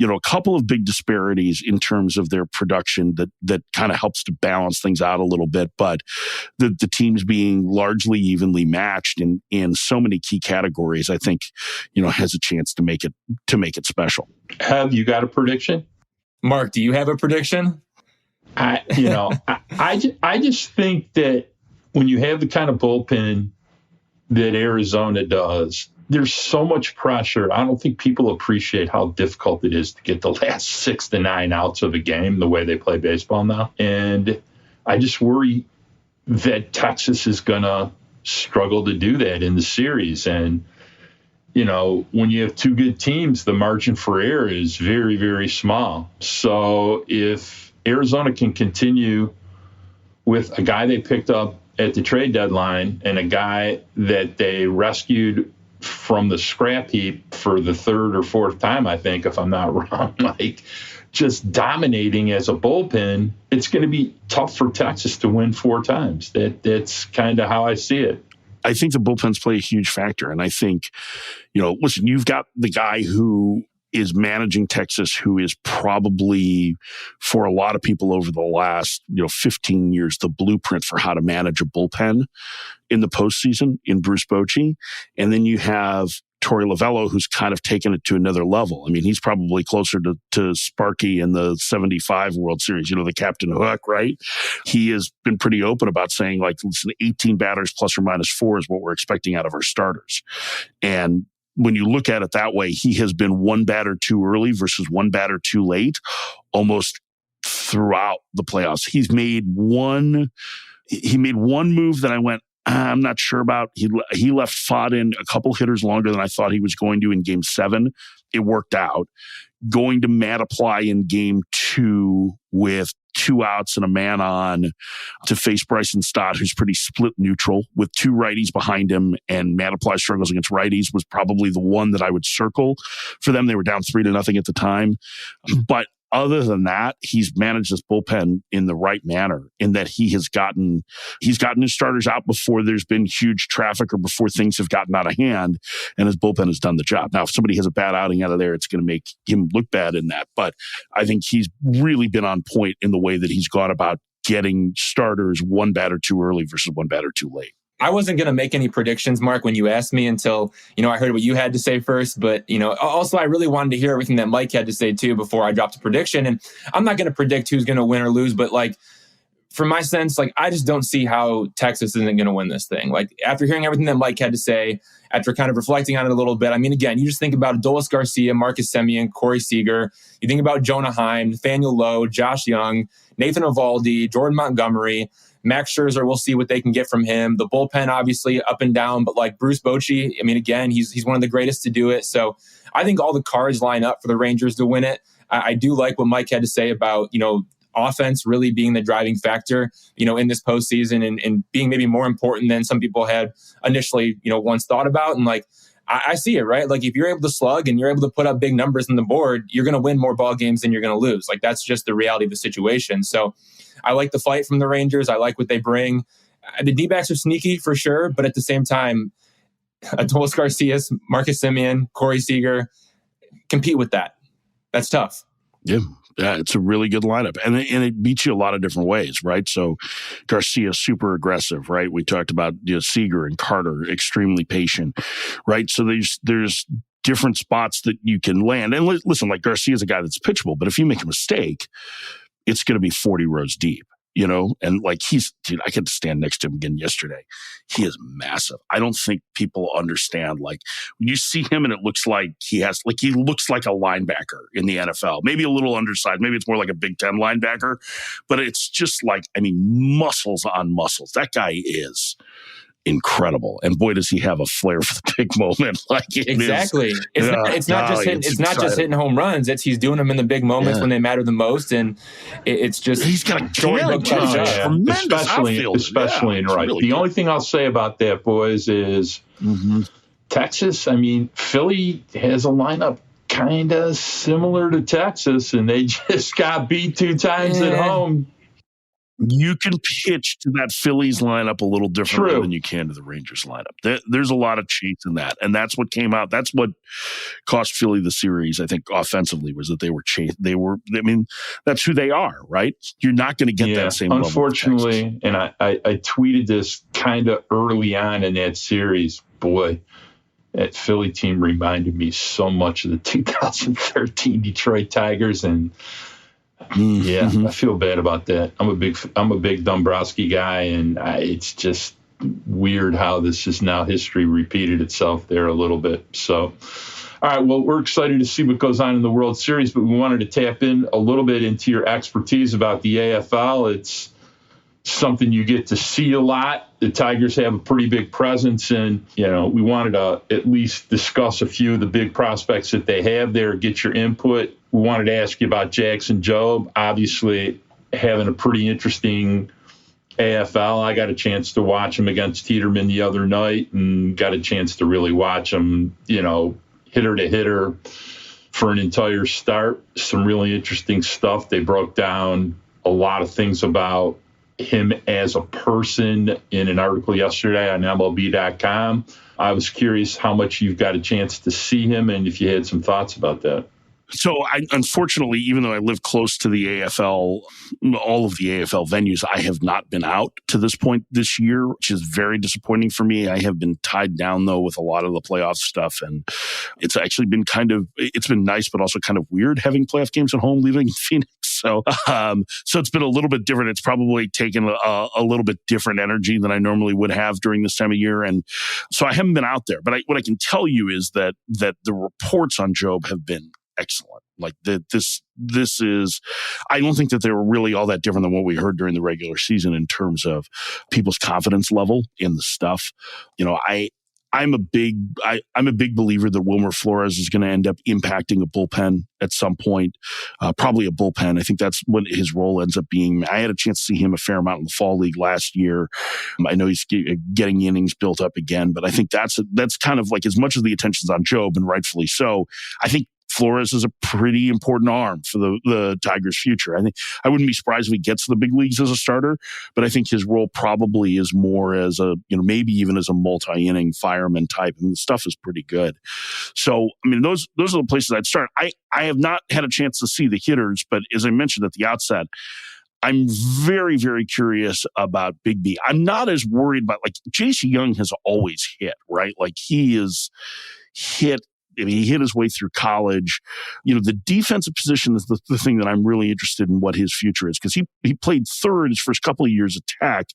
a couple of big disparities in terms of their production that kind of helps to balance things out a little bit. But the teams being largely evenly matched in so many key categories, I think, has a chance to make it special. Have you got a prediction? Mark, do you have a prediction? I just think that when you have the kind of bullpen that Arizona does, there's so much pressure. I don't think people appreciate how difficult it is to get the last 6 to 9 outs of a game the way they play baseball now. And I just worry that Texas is going to struggle to do that in the series. And, when you have two good teams, the margin for error is very, very small. So if Arizona can continue with a guy they picked up at the trade deadline and a guy that they rescued from the scrap heap for the third or fourth time, I think, if I'm not wrong, like just dominating as a bullpen, it's going to be tough for Texas to win 4 times. That's kind of how I see it. I think the bullpens play a huge factor. And I think, listen, you've got the guy who is managing Texas, who is probably, for a lot of people over the last 15 years, the blueprint for how to manage a bullpen in the postseason in Bruce Bochy. And then you have Torey Lovullo, who's kind of taken it to another level. I mean, he's probably closer to Sparky in the 75 World Series, the Captain Hook, right? He has been pretty open about saying, like, listen, 18 batters plus or minus 4 is what we're expecting out of our starters. And when you look at it that way, he has been 1 batter too early versus 1 batter too late almost throughout the playoffs. He made one move that I went, I'm not sure about. He left Fod in a couple hitters longer than I thought he was going to in Game 7 it worked out. Going to Matt Apply in game 2 with 2 outs and a man on to face Bryson Stott, who's pretty split neutral with 2 righties behind him. And Matt Apply struggles against righties was probably the one that I would circle for them. They were down 3-0 at the time. But other than that, he's managed this bullpen in the right manner in that he's gotten his starters out before there's been huge traffic or before things have gotten out of hand, and his bullpen has done the job. Now, if somebody has a bad outing out of there, it's going to make him look bad in that. But I think he's really been on point in the way that he's gone about getting starters 1 batter too early versus 1 batter too late. I wasn't going to make any predictions, Mark, when you asked me until, I heard what you had to say first. But, also I really wanted to hear everything that Mike had to say too before I dropped a prediction. And I'm not going to predict who's going to win or lose, but for my sense, I just don't see how Texas isn't going to win this thing. After hearing everything that Mike had to say, after kind of reflecting on it a little bit, again, you just think about Adolis Garcia, Marcus Semien, Corey Seager. You think about Jonah Heim, Nathaniel Lowe, Josh Young, Nathan Eovaldi, Jordan Montgomery, Max Scherzer. We'll see what they can get from him. The bullpen, obviously, up and down, but Bruce Bochy, again, he's one of the greatest to do it. So I think all the cards line up for the Rangers to win it. I do like what Mike had to say about, offense really being the driving factor, in this postseason and being maybe more important than some people had initially, once thought about. And I see it, right? If you're able to slug and you're able to put up big numbers on the board, you're going to win more ball games than you're going to lose. That's just the reality of the situation. So I like the fight from the Rangers. I like what they bring. The D-backs are sneaky for sure, but at the same time, Adolis Garcia, Marcus Semien, Corey Seager, compete with that. That's tough. Yeah, it's a really good lineup. And it beats you a lot of different ways, right? So Garcia, super aggressive, right? We talked about Seager and Carter, extremely patient, right? So there's different spots that you can land. And listen, Garcia's a guy that's pitchable, but if you make a mistake, it's going to be 40 rows deep, and dude, I could stand next to him again yesterday. He is massive. I don't think people understand, when you see him and it looks like he looks like a linebacker in the NFL, maybe a little undersized. Maybe it's more like a Big Ten linebacker, but it's just muscles on muscles. That guy is incredible, and boy, does he have a flair for the big moment! Exactly. It's not just hitting home runs. He's doing them in the big moments when they matter the most, and it's just he's got a storybook especially in right. The only thing I'll say about that, boys, is Texas. Philly has a lineup kind of similar to Texas, and they just got beat 2 times at home. You can pitch to that Phillies lineup a little differently than you can to the Rangers lineup. There's a lot of cheats in that. And that's what came out. That's what cost Philly the series, I think, offensively, was that they were chased. That's who they are, right? You're not going to get that same level. Unfortunately, and I tweeted this kind of early on in that series. Boy, that Philly team reminded me so much of the 2013 Detroit Tigers, and I feel bad about that. I'm a big Dombrowski guy, and it's just weird how this is now history repeated itself there a little bit. So, all right, well, we're excited to see what goes on in the World Series, but we wanted to tap in a little bit into your expertise about the AFL. It's something you get to see a lot. The Tigers have a pretty big presence, and we wanted to at least discuss a few of the big prospects that they have there, get your input. We wanted to ask you about Jackson Jobe, obviously having a pretty interesting AFL. I got a chance to watch him against Tiedemann the other night and got a chance to really watch him, hitter to hitter for an entire start. Some really interesting stuff. They broke down a lot of things about him as a person in an article yesterday on MLB.com. I was curious how much you've got a chance to see him and if you had some thoughts about that. So unfortunately, even though I live close to the AFL, all of the AFL venues, I have not been out to this point this year, which is very disappointing for me. I have been tied down, though, with a lot of the playoff stuff. And it's actually been it's been nice, but also kind of weird having playoff games at home, living in Phoenix. So it's been a little bit different. It's probably taken a little bit different energy than I normally would have during this time of year. And so I haven't been out there. But what I can tell you is that the reports on Jobe have been excellent. This is, I don't think that they were really all that different than what we heard during the regular season in terms of people's confidence level in the stuff. I'm a big believer that Wilmer Flores is going to end up impacting a bullpen at some point, probably a bullpen. I think that's what his role ends up being. I had a chance to see him a fair amount in the fall league last year. I know he's getting innings built up again, but I think that's kind of like, as much as the attention's on Job, and rightfully so, I think Flores is a pretty important arm for the Tigers' future. I think I wouldn't be surprised if he gets to the big leagues as a starter, but I think his role probably is more as a, maybe even as a multi-inning fireman type. And the stuff is pretty good. So, I mean, those are the places I'd start. I have not had a chance to see the hitters, but as I mentioned at the outset, I'm very, very curious about Big B. I'm not as worried about, like, J.C. Young has always hit, right? Like, he is hit. I mean, he hit his way through college. The defensive position is the thing that I'm really interested in what his future is, because he played third his first couple of years attack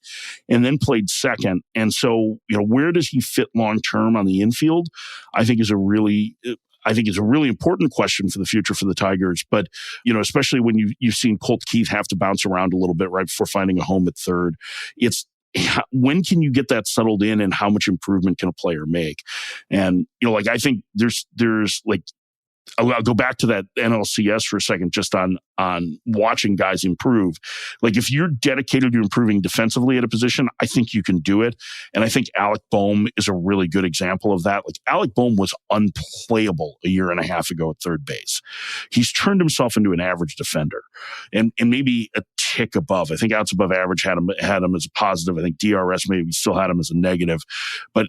and then played second. And so, where does he fit long-term on the infield? I think is a really important question for the future for the Tigers. But, especially when you've seen Colt Keith have to bounce around a little bit right before finding a home at third. When can you get that settled in, and how much improvement can a player make? And, I think there's like, I'll go back to that NLCS for a second, just on watching guys improve. Like, if you're dedicated to improving defensively at a position, I think you can do it. And I think Alec Boehm is a really good example of that. Like, Alec Boehm was unplayable a year and a half ago at third base. He's turned himself into an average defender, and maybe a tick above. I think outs above average had him as a positive. I think DRS maybe still had him as a negative, but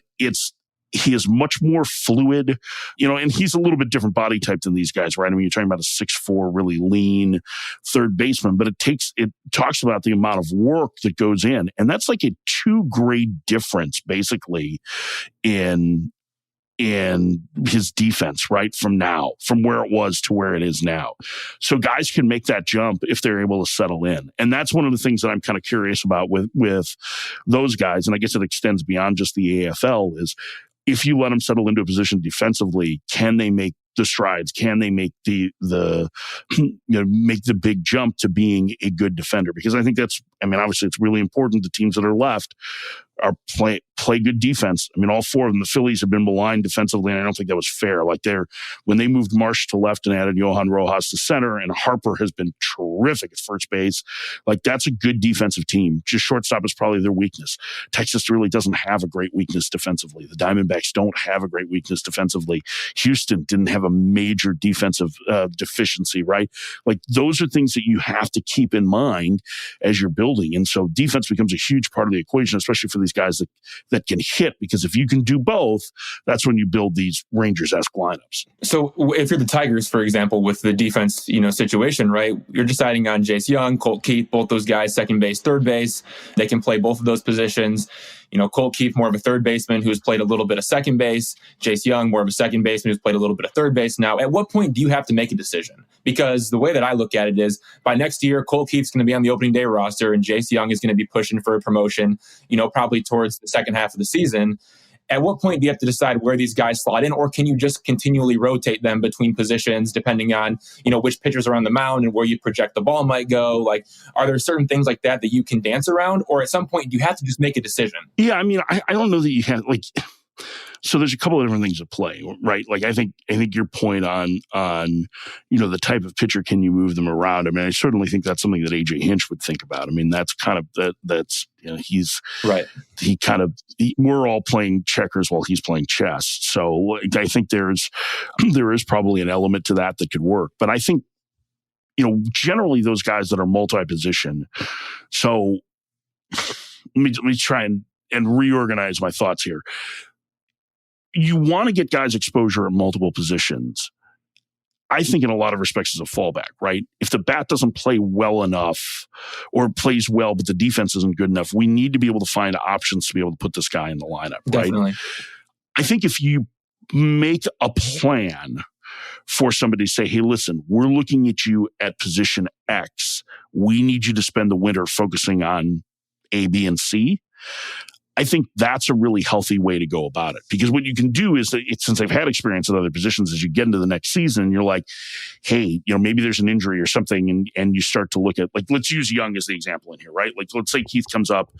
he is much more fluid, and he's a little bit different body type than these guys, right? I mean, you're talking about a 6'4", really lean third baseman, but it talks about the amount of work that goes in. And that's like a 2-grade difference, basically, in his defense, right? From where it was to where it is now. So guys can make that jump if they're able to settle in. And that's one of the things that I'm kind of curious about with those guys. And I guess it extends beyond just the AFL, is if you let them settle into a position defensively, can they make the strides? Can they make the make the big jump to being a good defender? Because I think obviously it's really important. The teams that are left are play good defense. I mean, all four of them, the Phillies have been maligned defensively, and I don't think that was fair. Like, when they moved Marsh to left and added Johan Rojas to center, and Harper has been terrific at first base. Like, that's a good defensive team. Just shortstop is probably their weakness. Texas really doesn't have a great weakness defensively. The Diamondbacks don't have a great weakness defensively. Houston didn't have a major defensive deficiency, right? Like, those are things that you have to keep in mind as you're building. And so defense becomes a huge part of the equation, especially for these guys that can hit, because if you can do both, that's when you build these Rangers-esque lineups. So if you're the Tigers, for example, with the defense, situation, right? You're deciding on Jace Young, Colt Keith, both those guys, second base, third base. They can play both of those positions. Colt Keith, more of a third baseman who's played a little bit of second base. Jace Young, more of a second baseman who's played a little bit of third base. Now, at what point do you have to make a decision? Because the way that I look at it is, by next year, Colt Keith's going to be on the opening day roster, and Jace Young is going to be pushing for a promotion, probably towards the second half of the season. At what point do you have to decide where these guys slot in, or can you just continually rotate them between positions depending on, which pitchers are on the mound and where you project the ball might go? Like, are there certain things like that you can dance around, or at some point do you have to just make a decision? Yeah, I mean, I don't know that you have, like, so there's a couple of different things at play, right? Like, I think your point on the type of pitcher, can you move them around? I mean, I certainly think that's something that AJ Hinch would think about. I mean, that's kind of that's he's right. We're all playing checkers while he's playing chess. So I think there is probably an element to that could work. But I think generally those guys that are multi-position. So let me try and reorganize my thoughts here. You want to get guys exposure at multiple positions. I think in a lot of respects is a fallback, right? If the bat doesn't play well enough, or plays well, but the defense isn't good enough, we need to be able to find options to be able to put this guy in the lineup, right? Definitely. I think if you make a plan for somebody to say, hey, listen, we're looking at you at position X. We need you to spend the winter focusing on A, B, and C. I think that's a really healthy way to go about it, because what you can do is that since I've had experience at other positions, as you get into the next season, you're like, hey, maybe there's an injury or something. And you start to look at, like, let's use Young as the example in here, right? Like, let's say Keith comes up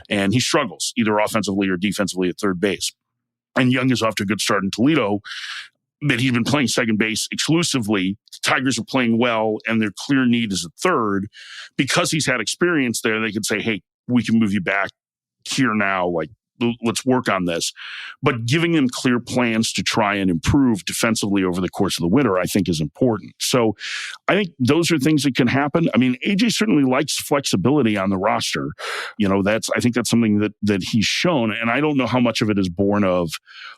and he struggles either offensively or defensively at third base. and Young is off to a good start in Toledo, that he's been playing second base exclusively. The Tigers are playing well, and their clear need is at third. Because he's had experience there, they can say, hey, we can move you back here now. Like, let's work on this. But giving them clear plans to try and improve defensively over the course of the winter, I think, is important. So I think those are things that can happen. I mean, AJ certainly likes flexibility on the roster. I think that's something that he's shown. And I don't know how much of it is born of,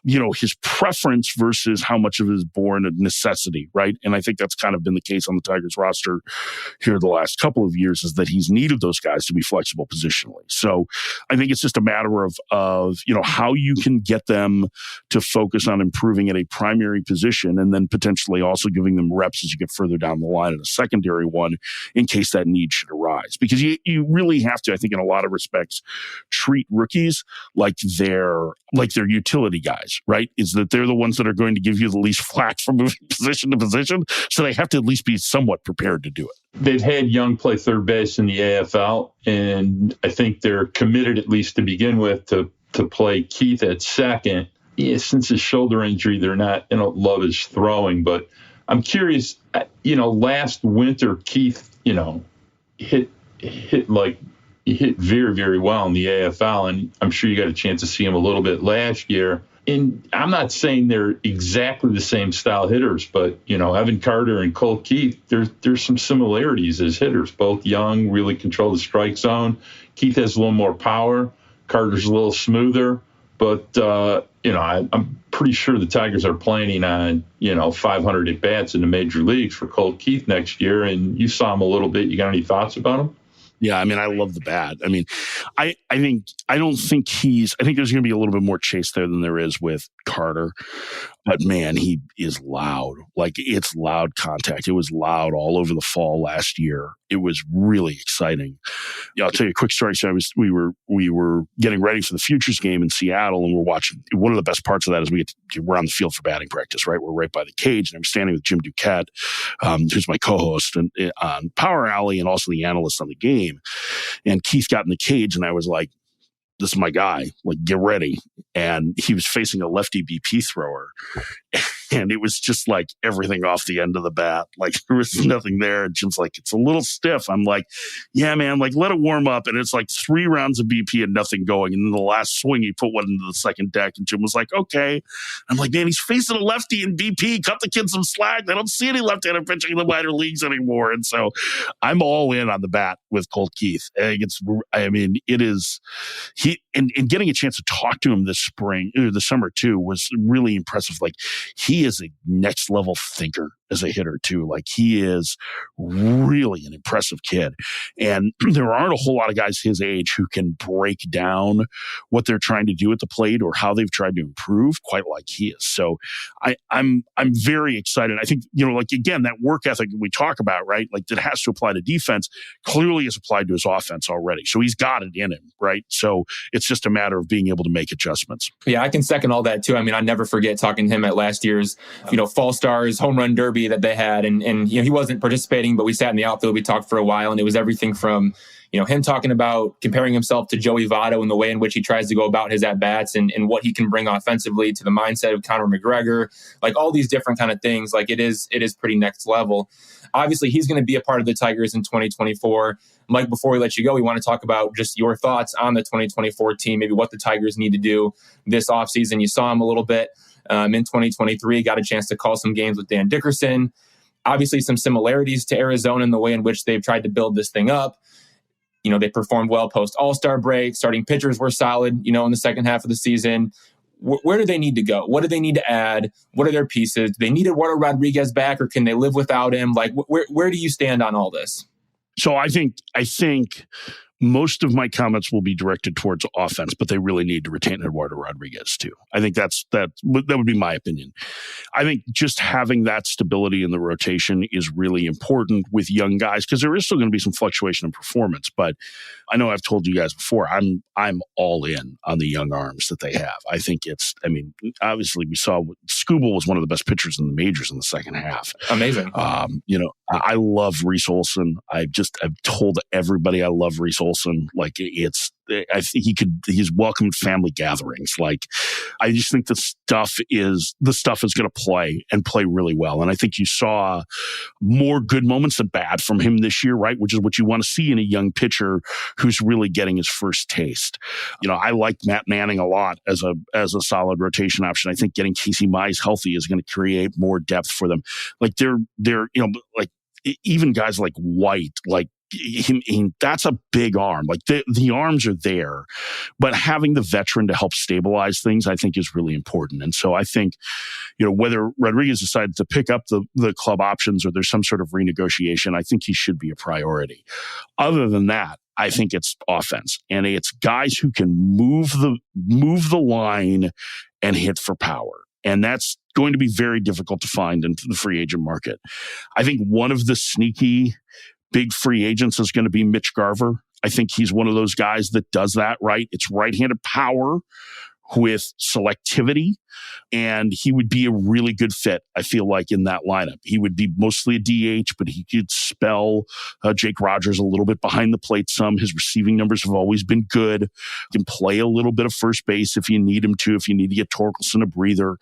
his preference versus how much of it is born of necessity, right? And I think that's kind of been the case on the Tigers roster here the last couple of years, is that he's needed those guys to be flexible positionally. So I think it's just a matter of how you can get them to focus on improving at a primary position, and then potentially also giving them reps as you get further down the line in a secondary one in case that need should arise. Because you really have to, I think, in a lot of respects, treat rookies like they're utility guys, right? Is that they're the ones that are going to give you the least flack from moving position to position. So they have to at least be somewhat prepared to do it. They've had Young play third base in the AFL, and I think they're committed, at least to begin with, to play Keith at second. Yeah, since his shoulder injury, they don't love his throwing, but I'm curious, last winter, Keith, hit very, very well in the AFL, and I'm sure you got a chance to see him a little bit last year. And I'm not saying they're exactly the same style hitters, but, Evan Carter and Colt Keith, there's some similarities as hitters. Both Young, really control the strike zone. Keith has a little more power. Carter's a little smoother, but, I'm pretty sure the Tigers are planning on, 500 at-bats in the major leagues for Colt Keith next year, and you saw him a little bit. You got any thoughts about him? Yeah, I mean, I love the bat. I mean, I think there's going to be a little bit more chase there than there is with Carter. But man, he is loud. Like, it's loud contact. It was loud all over the fall last year. It was really exciting. I'll tell you a quick story. So we were getting ready for the Futures game in Seattle, and we're watching. One of the best parts of that is we're on the field for batting practice, right? We're right by the cage, and I'm standing with Jim Duquette, who's my co-host on Power Alley and also the analyst on the game. And Keith got in the cage, and I was like, this is my guy, like, get ready. And he was facing a lefty BP thrower. And it was just like everything off the end of the bat. Like, there was nothing there. And Jim's like, it's a little stiff. I'm like, yeah, man, like, let it warm up. And it's like 3 rounds of BP and nothing going. And then the last swing, he put one into the second deck. And Jim was like, okay. I'm like, man, he's facing a lefty in BP. Cut the kid some slack. They don't see any left-handed pitching in the minor leagues anymore. And so I'm all in on the bat with Colt Keith. It is, and getting a chance to talk to him this summer too, was really impressive. Like, he is a next level thinker as a hitter too. Like, he is really an impressive kid. And there aren't a whole lot of guys his age who can break down what they're trying to do at the plate or how they've tried to improve quite like he is. So I'm very excited. I think, again, that work ethic we talk about, right? Like, that has to apply to defense, clearly is applied to his offense already. So he's got it in him, right? So it's just a matter of being able to make adjustments. Yeah, I can second all that too. I mean, I never forget talking to him at last year's, Fall Stars home run derby that they had. And he wasn't participating, but we sat in the outfield, we talked for a while, and it was everything from, him talking about comparing himself to Joey Votto and the way in which he tries to go about his at-bats and what he can bring offensively, to the mindset of Conor McGregor, like all these different kind of things. Like, it is pretty next level. Obviously, he's going to be a part of the Tigers in 2024. Mike, before we let you go, we want to talk about just your thoughts on the 2024 team, maybe what the Tigers need to do this offseason. You saw him a little bit in 2023, got a chance to call some games with Dan Dickerson. Obviously, some similarities to Arizona in the way in which they've tried to build this thing up. They performed well post All-Star break. Starting pitchers were solid, in the second half of the season. Where do they need to go? What do they need to add? What are their pieces? Do they need Eduardo Rodriguez back, or can they live without him? Like, where do you stand on all this? So I think most of my comments will be directed towards offense, but they really need to retain Eduardo Rodriguez too. I think that would be my opinion. I think just having that stability in the rotation is really important with young guys, because there is still going to be some fluctuation in performance. But I know I've told you guys before, I'm all in on the young arms that they have. I think obviously we saw Skubal was one of the best pitchers in the majors in the second half. Amazing. I love Reese Olson. I've told everybody I love Reese Olson. Like, I think he's welcomed family gatherings. Like, I just think the stuff is going to play really well. And I think you saw more good moments than bad from him this year, right? Which is what you want to see in a young pitcher who's really getting his first taste. I like Matt Manning a lot as a solid rotation option. I think getting Casey Mize healthy is going to create more depth for them. Like they're like even guys like White, like that's a big arm. Like the arms are there, but having the veteran to help stabilize things, I think, is really important. And so I think, whether Rodriguez decides to pick up the club options or there's some sort of renegotiation, I think he should be a priority. Other than that, I think it's offense, and it's guys who can move the line and hit for power. And that's going to be very difficult to find in the free agent market. I think one of the sneaky big free agents is going to be Mitch Garver. I think he's one of those guys that does that, right? It's right-handed power with selectivity, and he would be a really good fit, I feel like, in that lineup. He would be mostly a DH, but he could spell Jake Rogers a little bit behind the plate some. His receiving numbers have always been good. He can play a little bit of first base if you need him to, if you need to get Torkelson a breather.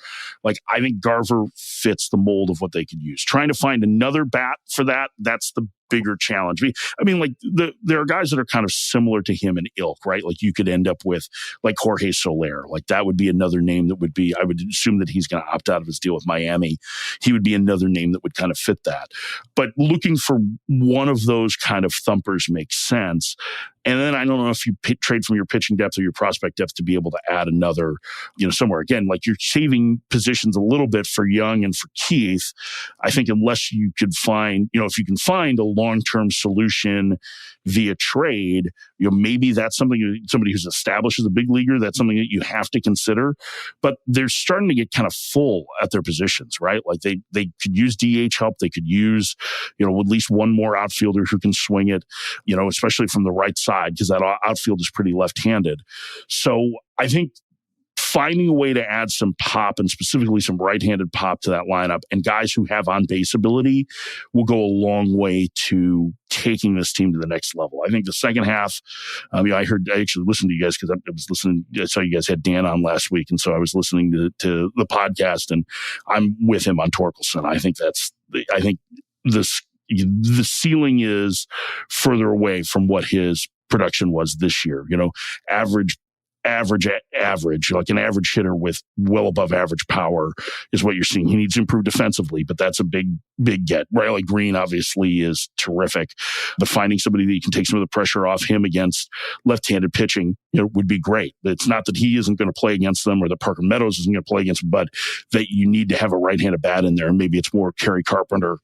Like, I think Garver fits the mold of what they could use. Trying to find another bat for that's the bigger challenge. I mean, like there are guys that are kind of similar to him in ilk, right? Like you could end up with like Jorge Soler. Like that would be another name that would be, I would assume that he's going to opt out of his deal with Miami. He would be another name that would kind of fit that. But looking for one of those kind of thumpers makes sense. And then I don't know if you trade from your pitching depth or your prospect depth to be able to add another, somewhere. Again, like you're saving positions a little bit for Young and for Keith. I think unless you could find, if you can find a long-term solution via trade, maybe that's somebody who's established as a big leaguer. That's something that you have to consider. But they're starting to get kind of full at their positions, right? Like they could use DH help. They could use, at least one more outfielder who can swing it, especially from the right side, because that outfield is pretty left-handed. So I think finding a way to add some pop, and specifically some right-handed pop, to that lineup, and guys who have on-base ability will go a long way to taking this team to the next level. I think the second half, I actually listened to you guys because I saw you guys had Dan on last week, and so I was listening to the podcast, and I'm with him on Torkelson. I think the ceiling is further away from what his production was this year. Average, like an average hitter with well above average power is what you're seeing. He needs to improve defensively, but that's a big get. Riley Green obviously is terrific, but finding somebody that you can take some of the pressure off him against left-handed pitching, would be great. It's not that he isn't going to play against them or that Parker Meadows isn't going to play against them, but that you need to have a right-handed bat in there. And maybe it's more Kerry Carpenter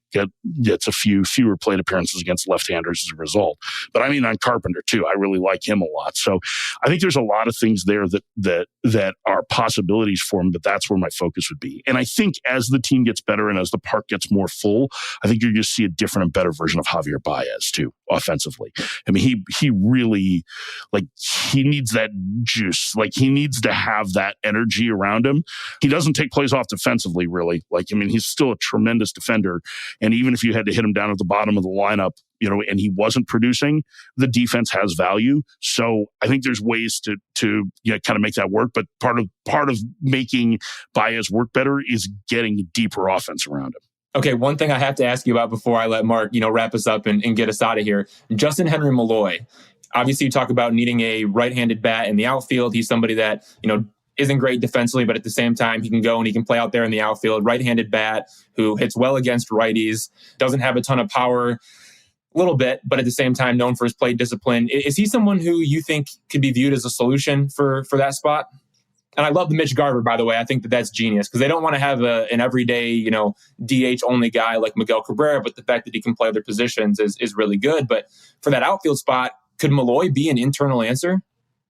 gets a fewer plate appearances against left-handers as a result. But I mean, on Carpenter too, I really like him a lot. So I think there's a lot of things there that are possibilities for him, but that's where my focus would be. And I think as the team gets better and as the park gets more full, I think you're going to see a different and better version of Javier Baez too, offensively. I mean, he really, like, he needs that juice. Like, he needs to have that energy around him. He doesn't take plays off defensively, really. Like, I mean, he's still a tremendous defender. And even if you had to hit him down at the bottom of the lineup, and he wasn't producing, the defense has value. So I think there's ways to kind of make that work. But part of making Baez work better is getting deeper offense around him. Okay, one thing I have to ask you about before I let Mark, wrap us up and get us out of here. Justin Henry Malloy. Obviously, you talk about needing a right-handed bat in the outfield. He's somebody that, isn't great defensively, but at the same time, he can go and he can play out there in the outfield. Right-handed bat who hits well against righties, doesn't have a ton of power, a little bit, but at the same time, known for his plate discipline. Is he someone who you think could be viewed as a solution for that spot? And I love the Mitch Garver, by the way. I think that's genius because they don't want to have an everyday, DH only guy like Miguel Cabrera, but the fact that he can play other positions is really good. But for that outfield spot, could Malloy be an internal answer?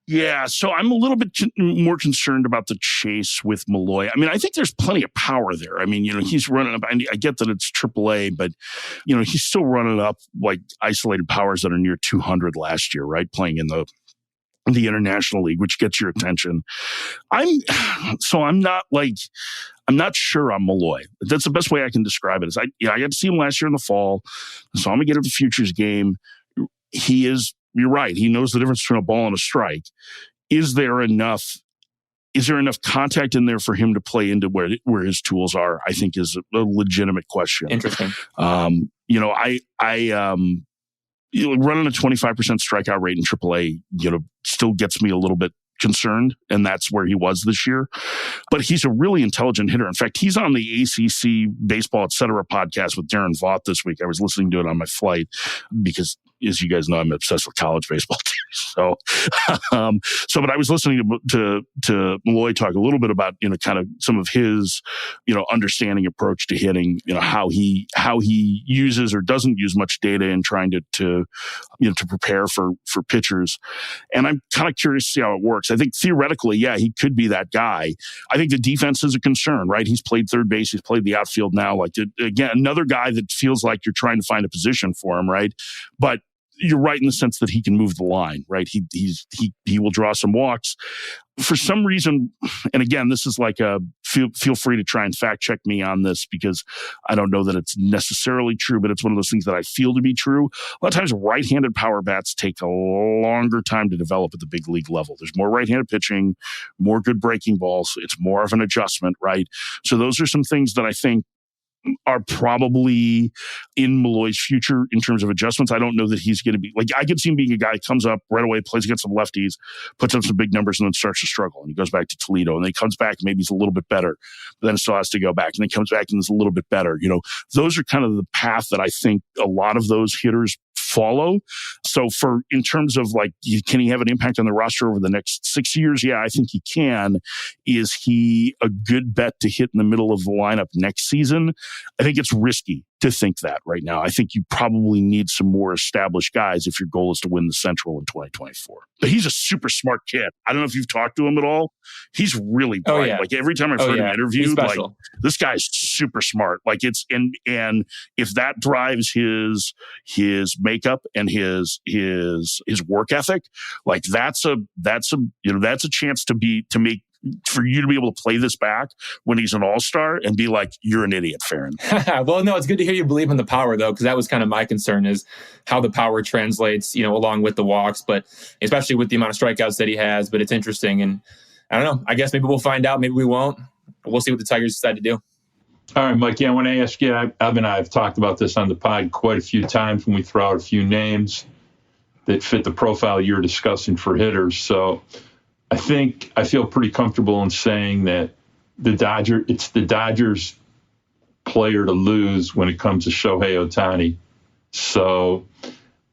Yeah, so I'm a little bit more concerned about the chase with Malloy. I mean, I think there's plenty of power there. I mean, he's running up. I get that it's AAA, but, he's still running up like isolated powers that are near 200 last year, right? Playing in the International League, which gets your attention. I'm not sure on Malloy. That's the best way I can describe it. I got to see him last year in the fall. I saw him again at the Futures game. He is you're right. He knows the difference between a ball and a strike. Is there enough contact in there for him to play into where his tools are? I think is a legitimate question. Interesting. Running a 25% strikeout rate in AAA, still gets me a little bit concerned, and that's where he was this year. But he's a really intelligent hitter. In fact, he's on the ACC Baseball Etc. podcast with Darren Vaught this week. I was listening to it on my flight because, as you guys know, I'm obsessed with college baseball too. But I was listening to Malloy talk a little bit about, kind of some of his, understanding approach to hitting, how he uses or doesn't use much data in trying to prepare for pitchers. And I'm kind of curious to see how it works. I think theoretically, yeah, he could be that guy. I think the defense is a concern, right? He's played third base. He's played the outfield now. Again, another guy that feels like you're trying to find a position for him, right? But you're right in the sense that he can move the line, right? He will draw some walks. For some reason, and again, this is like feel free to try and fact check me on this because I don't know that it's necessarily true, but it's one of those things that I feel to be true. A lot of times right-handed power bats take a longer time to develop at the big league level. There's more right-handed pitching, more good breaking balls. It's more of an adjustment, right? So those are some things that I think are probably in Malloy's future in terms of adjustments. I don't know that he's going to be I could see him being a guy who comes up right away, plays against some lefties, puts up some big numbers, and then starts to struggle. And he goes back to Toledo, and then he comes back, and maybe he's a little bit better, but then still has to go back, and then comes back and is a little bit better. Those are kind of the path that I think a lot of those hitters follow. So in terms of can he have an impact on the roster over the next 6 years? Yeah, I think he can. Is he a good bet to hit in the middle of the lineup next season? I think it's risky to think that right now. I think you probably need some more established guys if your goal is to win the Central in 2024. But he's a super smart kid. I don't know if you've talked to him at all. He's really bright. Oh, yeah. Every time I've heard him interviewed, this guy's super smart. And if that drives his makeup and his work ethic, that's a chance to make for you to be able to play this back when he's an all-star and be like, you're an idiot, Ferrin. Well, no, it's good to hear you believe in the power, though, because that was kind of my concern is how the power translates, along with the walks, but especially with the amount of strikeouts that he has. But it's interesting. And I don't know. I guess maybe we'll find out. Maybe we won't. We'll see what the Tigers decide to do. All right, Mike. Yeah, I want to ask you, Evan and I have talked about this on the pod quite a few times when we throw out a few names that fit the profile you're discussing for hitters. So I feel pretty comfortable in saying that it's the Dodgers player to lose when it comes to Shohei Ohtani. So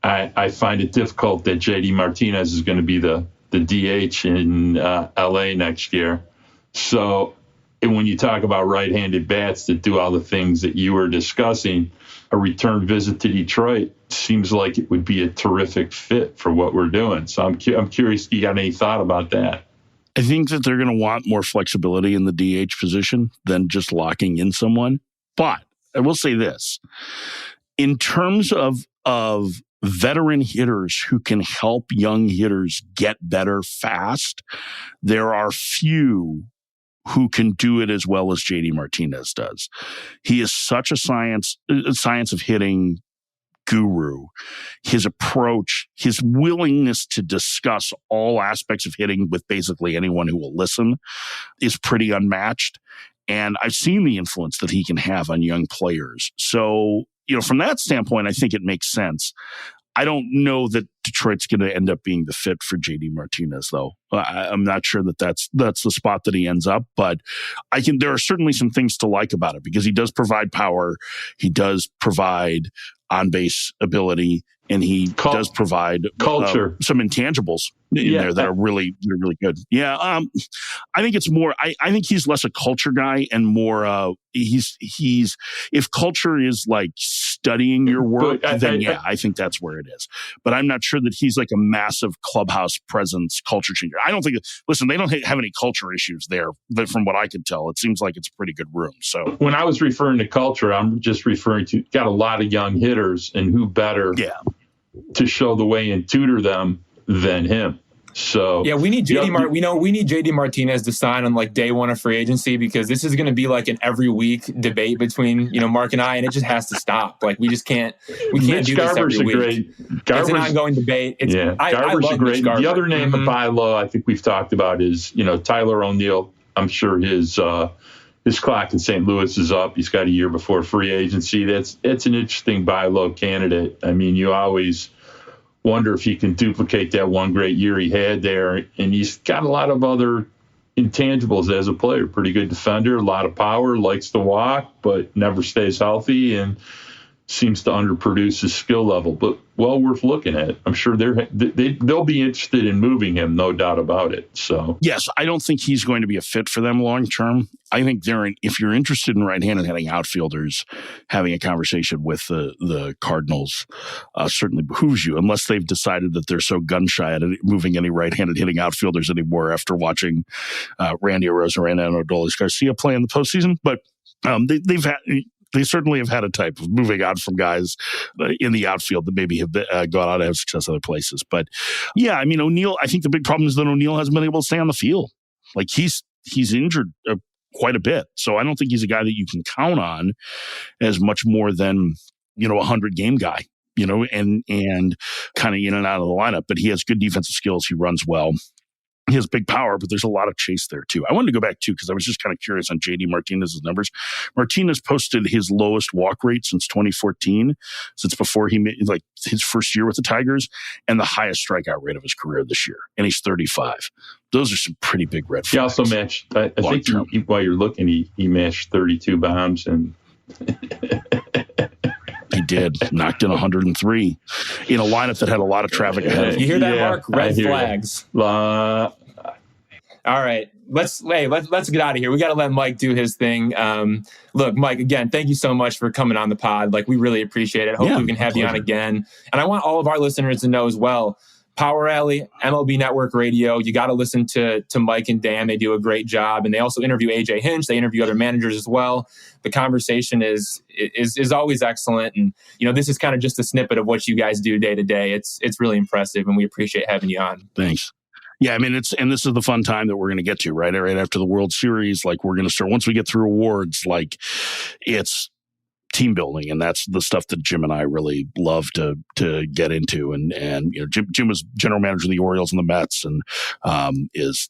I find it difficult that JD Martinez is going to be the DH in LA next year. So when you talk about right-handed bats that do all the things that you were discussing, a return visit to Detroit seems like it would be a terrific fit for what we're doing. So I'm curious, you got any thought about that? I think that they're going to want more flexibility in the DH position than just locking in someone. But I will say this, in terms of veteran hitters who can help young hitters get better fast, there are few who can do it as well as JD Martinez does. He is such a science of hitting guru. His approach, his willingness to discuss all aspects of hitting with basically anyone who will listen is pretty unmatched. And I've seen the influence that he can have on young players. So, from that standpoint, I think it makes sense. I don't know that Detroit's going to end up being the fit for JD Martinez, though. I'm not sure that that's the spot that he ends up, but there are certainly some things to like about it because he does provide power. He does provide on-base ability, and he does provide culture, some intangibles in there that are really good. Yeah, I think it's more. I think he's less a culture guy and more. He's if culture is like studying your work, then I think that's where it is. But I'm not sure that he's like a massive clubhouse presence, culture changer. I don't think. Listen, they don't have any culture issues there. But from what I could tell, it seems like it's a pretty good room. So when I was referring to culture, I'm just referring to got a lot of young hitters, and who better to show the way and tutor them than him. So yeah, we need we need JD Martinez to sign on like day one of free agency, because this is going to be like an every week debate between Mark and I, and it just has to stop. Like we can't Mitch do Garber's this every week. It's an ongoing debate. Garber's a great. The other name to buy low, I think we've talked about, is Tyler O'Neill. I'm sure his clock in St. Louis is up. He's got a year before free agency. It's an interesting buy low candidate. I mean, you always wonder if he can duplicate that one great year he had there. And he's got a lot of other intangibles as a player. Pretty good defender, a lot of power, likes to walk, but never stays healthy and seems to underproduce his skill level. But well worth looking at. I'm sure they'll be interested in moving him, no doubt about it. So yes, I don't think he's going to be a fit for them long term. I think if you're interested in right-handed hitting outfielders, having a conversation with the Cardinals certainly behooves you, unless they've decided that they're so gun-shy at moving any right-handed hitting outfielders anymore after watching Randy Arozarena and Adolis Garcia play in the postseason. But they certainly have had a type of moving on from guys in the outfield that maybe have gone on to have success other places. But yeah, I mean, O'Neill, I think the big problem is that O'Neill hasn't been able to stay on the field. Like he's injured quite a bit. So I don't think he's a guy that you can count on as much more than, a 100-game guy, and kind of in and out of the lineup. But he has good defensive skills. He runs well. He has big power, but there's a lot of chase there too. I wanted to go back too, because I was just kind of curious on JD Martinez's numbers. Martinez posted his lowest walk rate since 2014, since before he made like his first year with the Tigers, and the highest strikeout rate of his career this year. And he's 35. Those are some pretty big red flags. He also matched, I think while you're looking, he matched 32 bombs and he did. Knocked in 103 in a lineup that had a lot of traffic ahead of him. You hear that, Mark? Red flags. All right. Let's get out of here. We got to let Mike do his thing. Look, Mike, again, thank you so much for coming on the pod. Like, we really appreciate it. Hopefully we can have you on again. And I want all of our listeners to know as well, Power Alley, MLB Network Radio, you got to listen to Mike and Dan. They do a great job. And they also interview AJ Hinch. They interview other managers as well. The conversation is always excellent. And, this is kind of just a snippet of what you guys do day to day. It's really impressive, and we appreciate having you on. Thanks. Yeah, I mean, this is the fun time that we're going to get to, right? Right after the World Series, like we're going to start, once we get through awards, like it's team building. And that's the stuff that Jim and I really love to get into. And Jim was general manager of the Orioles and the Mets, and has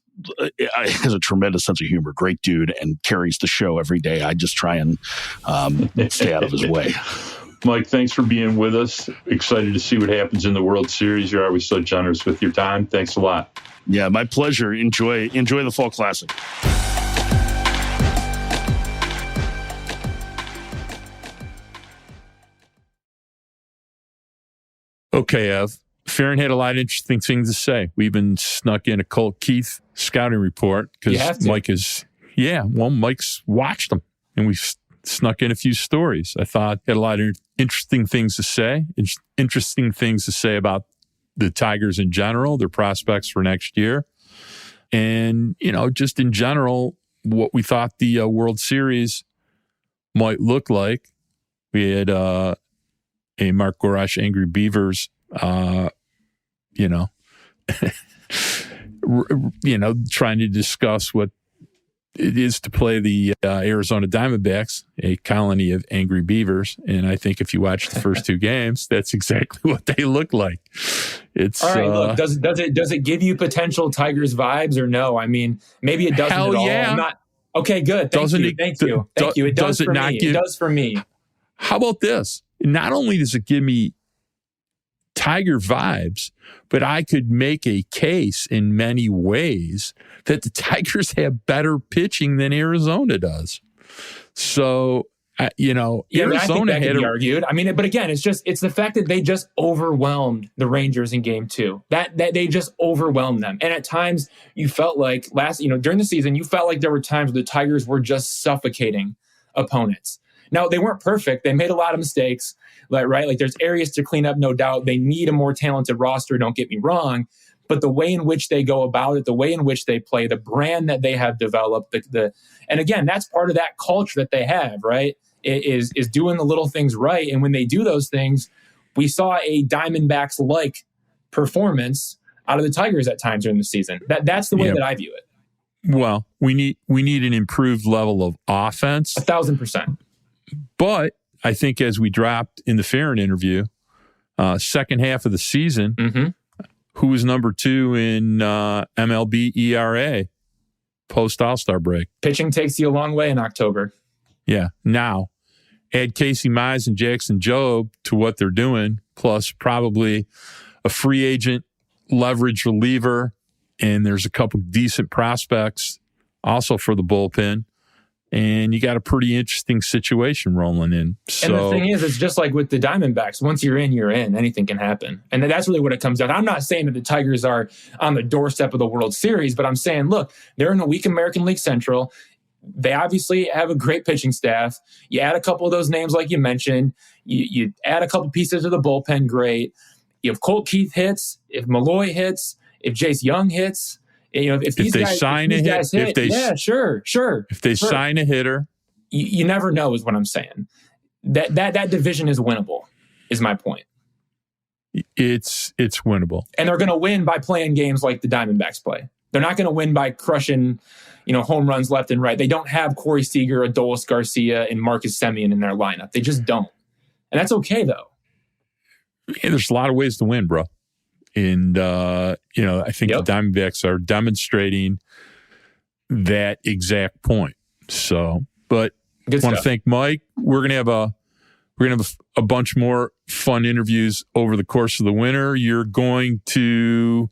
a tremendous sense of humor, great dude, and carries the show every day. I just try and stay out of his way. Mike, thanks for being with us. Excited to see what happens in the World Series. You're always so generous with your time. Thanks a lot. Yeah, my pleasure. Enjoy the Fall Classic. Okay, Ev. Ferrin had a lot of interesting things to say. We even snuck in a Colt Keith scouting report because Mike's watched them, and we snuck in a few stories. I thought he had a lot of interesting things to say about the Tigers in general, their prospects for next year, and just in general what we thought the World Series might look like. We had a Mark Gorash Angry Beavers trying to discuss what it is to play the Arizona Diamondbacks, a colony of angry beavers. And I think if you watch the first two games, that's exactly what they look like. It's all right. Look, does it give you potential Tigers vibes or no? I mean, maybe it doesn't at all. Yeah. I'm not okay. Good. Thank you. It does for me. It does for me. How about this? Not only does it give me Tiger vibes, but I could make a case in many ways that the Tigers have better pitching than Arizona does. So, Arizona I think that can be argued. I mean, but again, it's the fact that they just overwhelmed the Rangers in Game 2. That they just overwhelmed them. And at times you felt like during the season, you felt like there were times where the Tigers were just suffocating opponents. Now, they weren't perfect. They made a lot of mistakes, right? Like there's areas to clean up, no doubt. They need a more talented roster, don't get me wrong. But the way in which they go about it, the way in which they play, the brand that they have developed, and again, that's part of that culture that they have, right? Is doing the little things right. And when they do those things, we saw a Diamondbacks-like performance out of the Tigers at times during the season. That's the way that I view it. Well, we need an improved level of offense. 1,000%. But I think as we dropped in the Ferrin interview, second half of the season, who was number 2 in MLB ERA post All-Star break? Pitching takes you a long way in October. Yeah. Now, add Casey Mize and Jackson Jobe to what they're doing, plus probably a free agent leverage reliever, and there's a couple decent prospects also for the bullpen. And you got a pretty interesting situation rolling in. So, and the thing is, it's just like with the Diamondbacks. Once you're in, you're in. Anything can happen. And that's really what it comes down. I'm not saying that the Tigers are on the doorstep of the World Series, but I'm saying, look, they're in a weak American League Central. They obviously have a great pitching staff. You add a couple of those names like you mentioned. You add a couple pieces of the bullpen, great. If Colt Keith hits, if Malloy hits, if Jace Young hits, if these guys hit, sure. If they sign a hitter, you never know, is what I'm saying. That division is winnable, is my point. It's winnable, and they're going to win by playing games like the Diamondbacks play. They're not going to win by crushing, home runs left and right. They don't have Corey Seager, Adolis Garcia, and Marcus Semien in their lineup. They just don't, and that's okay though. Yeah, there's a lot of ways to win, bro. And, I think the Diamondbacks are demonstrating that exact point. So, but I want to thank Mike. We're going to have a bunch more fun interviews over the course of the winter. You're going to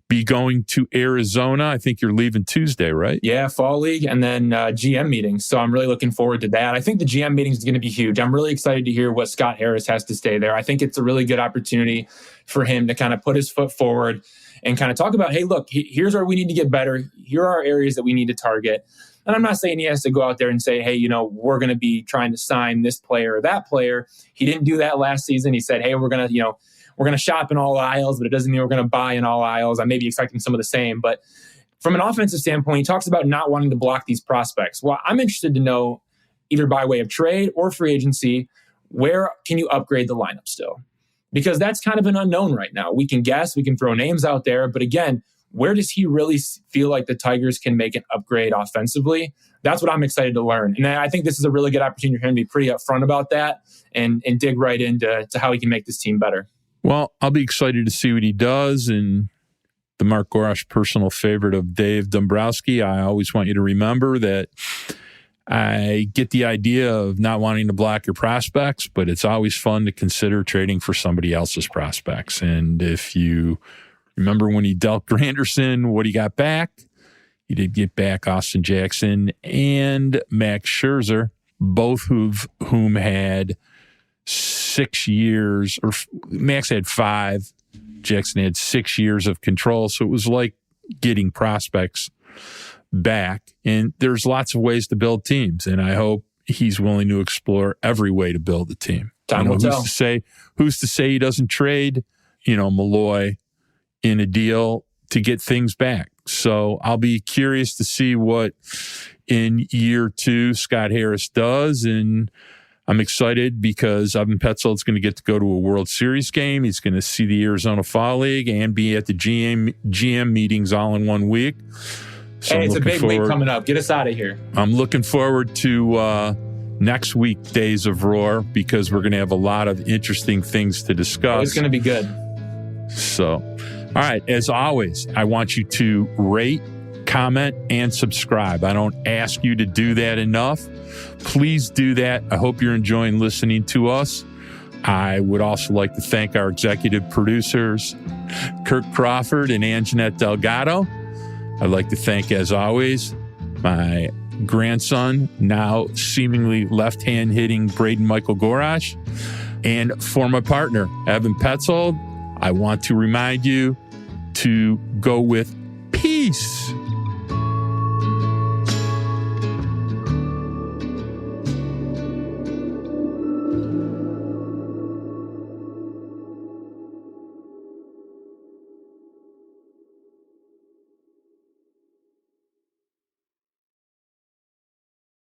be going to Arizona. I think you're leaving Tuesday, right? Yeah, Fall League and then GM meetings. So I'm really looking forward to that. I think the GM meetings is going to be huge. I'm really excited to hear what Scott Harris has to say there. I think it's a really good opportunity for him to kind of put his foot forward and kind of talk about, hey, look, here's where we need to get better. Here are our areas that we need to target. And I'm not saying he has to go out there and say, hey, we're going to be trying to sign this player or that player. He didn't do that last season. He said, hey, we're going to shop in all aisles, but it doesn't mean we're going to buy in all aisles. I may be expecting some of the same. But from an offensive standpoint, he talks about not wanting to block these prospects. Well, I'm interested to know, either by way of trade or free agency, where can you upgrade the lineup still? Because that's kind of an unknown right now. We can guess, we can throw names out there. But again, where does he really feel like the Tigers can make an upgrade offensively? That's what I'm excited to learn. And I think this is a really good opportunity for him to be pretty upfront about that and dig right into how he can make this team better. Well, I'll be excited to see what he does. And the Mark Gorash personal favorite of Dave Dombrowski, I always want you to remember that I get the idea of not wanting to block your prospects, but it's always fun to consider trading for somebody else's prospects. And if you remember when he dealt Granderson, what he got back, he did get back Austin Jackson and Max Scherzer, both of whom had 6 years, or Max had 5, Jackson had 6 years of control. So it was like getting prospects back. And there's lots of ways to build teams. And I hope he's willing to explore every way to build a team. Time will tell. Who's to say he doesn't trade, Malloy in a deal to get things back. So I'll be curious to see what in year 2 Scott Harris does. And I'm excited because Evan Petzold's going to get to go to a World Series game. He's going to see the Arizona Fall League and be at the GM meetings all in 1 week. So hey, it's a big week coming up. Get us out of here. I'm looking forward to next week, Days of Roar, because we're going to have a lot of interesting things to discuss. It's going to be good. So, all right. As always, I want you to rate, comment, and subscribe. I don't ask you to do that enough. Please do that. I hope you're enjoying listening to us. I would also like to thank our executive producers, Kirk Crawford and Anjanette Delgado. I'd like to thank, as always, my grandson, now seemingly left-hand hitting Braden Michael Gorash. And for my partner, Evan Petzold, I want to remind you to go with peace.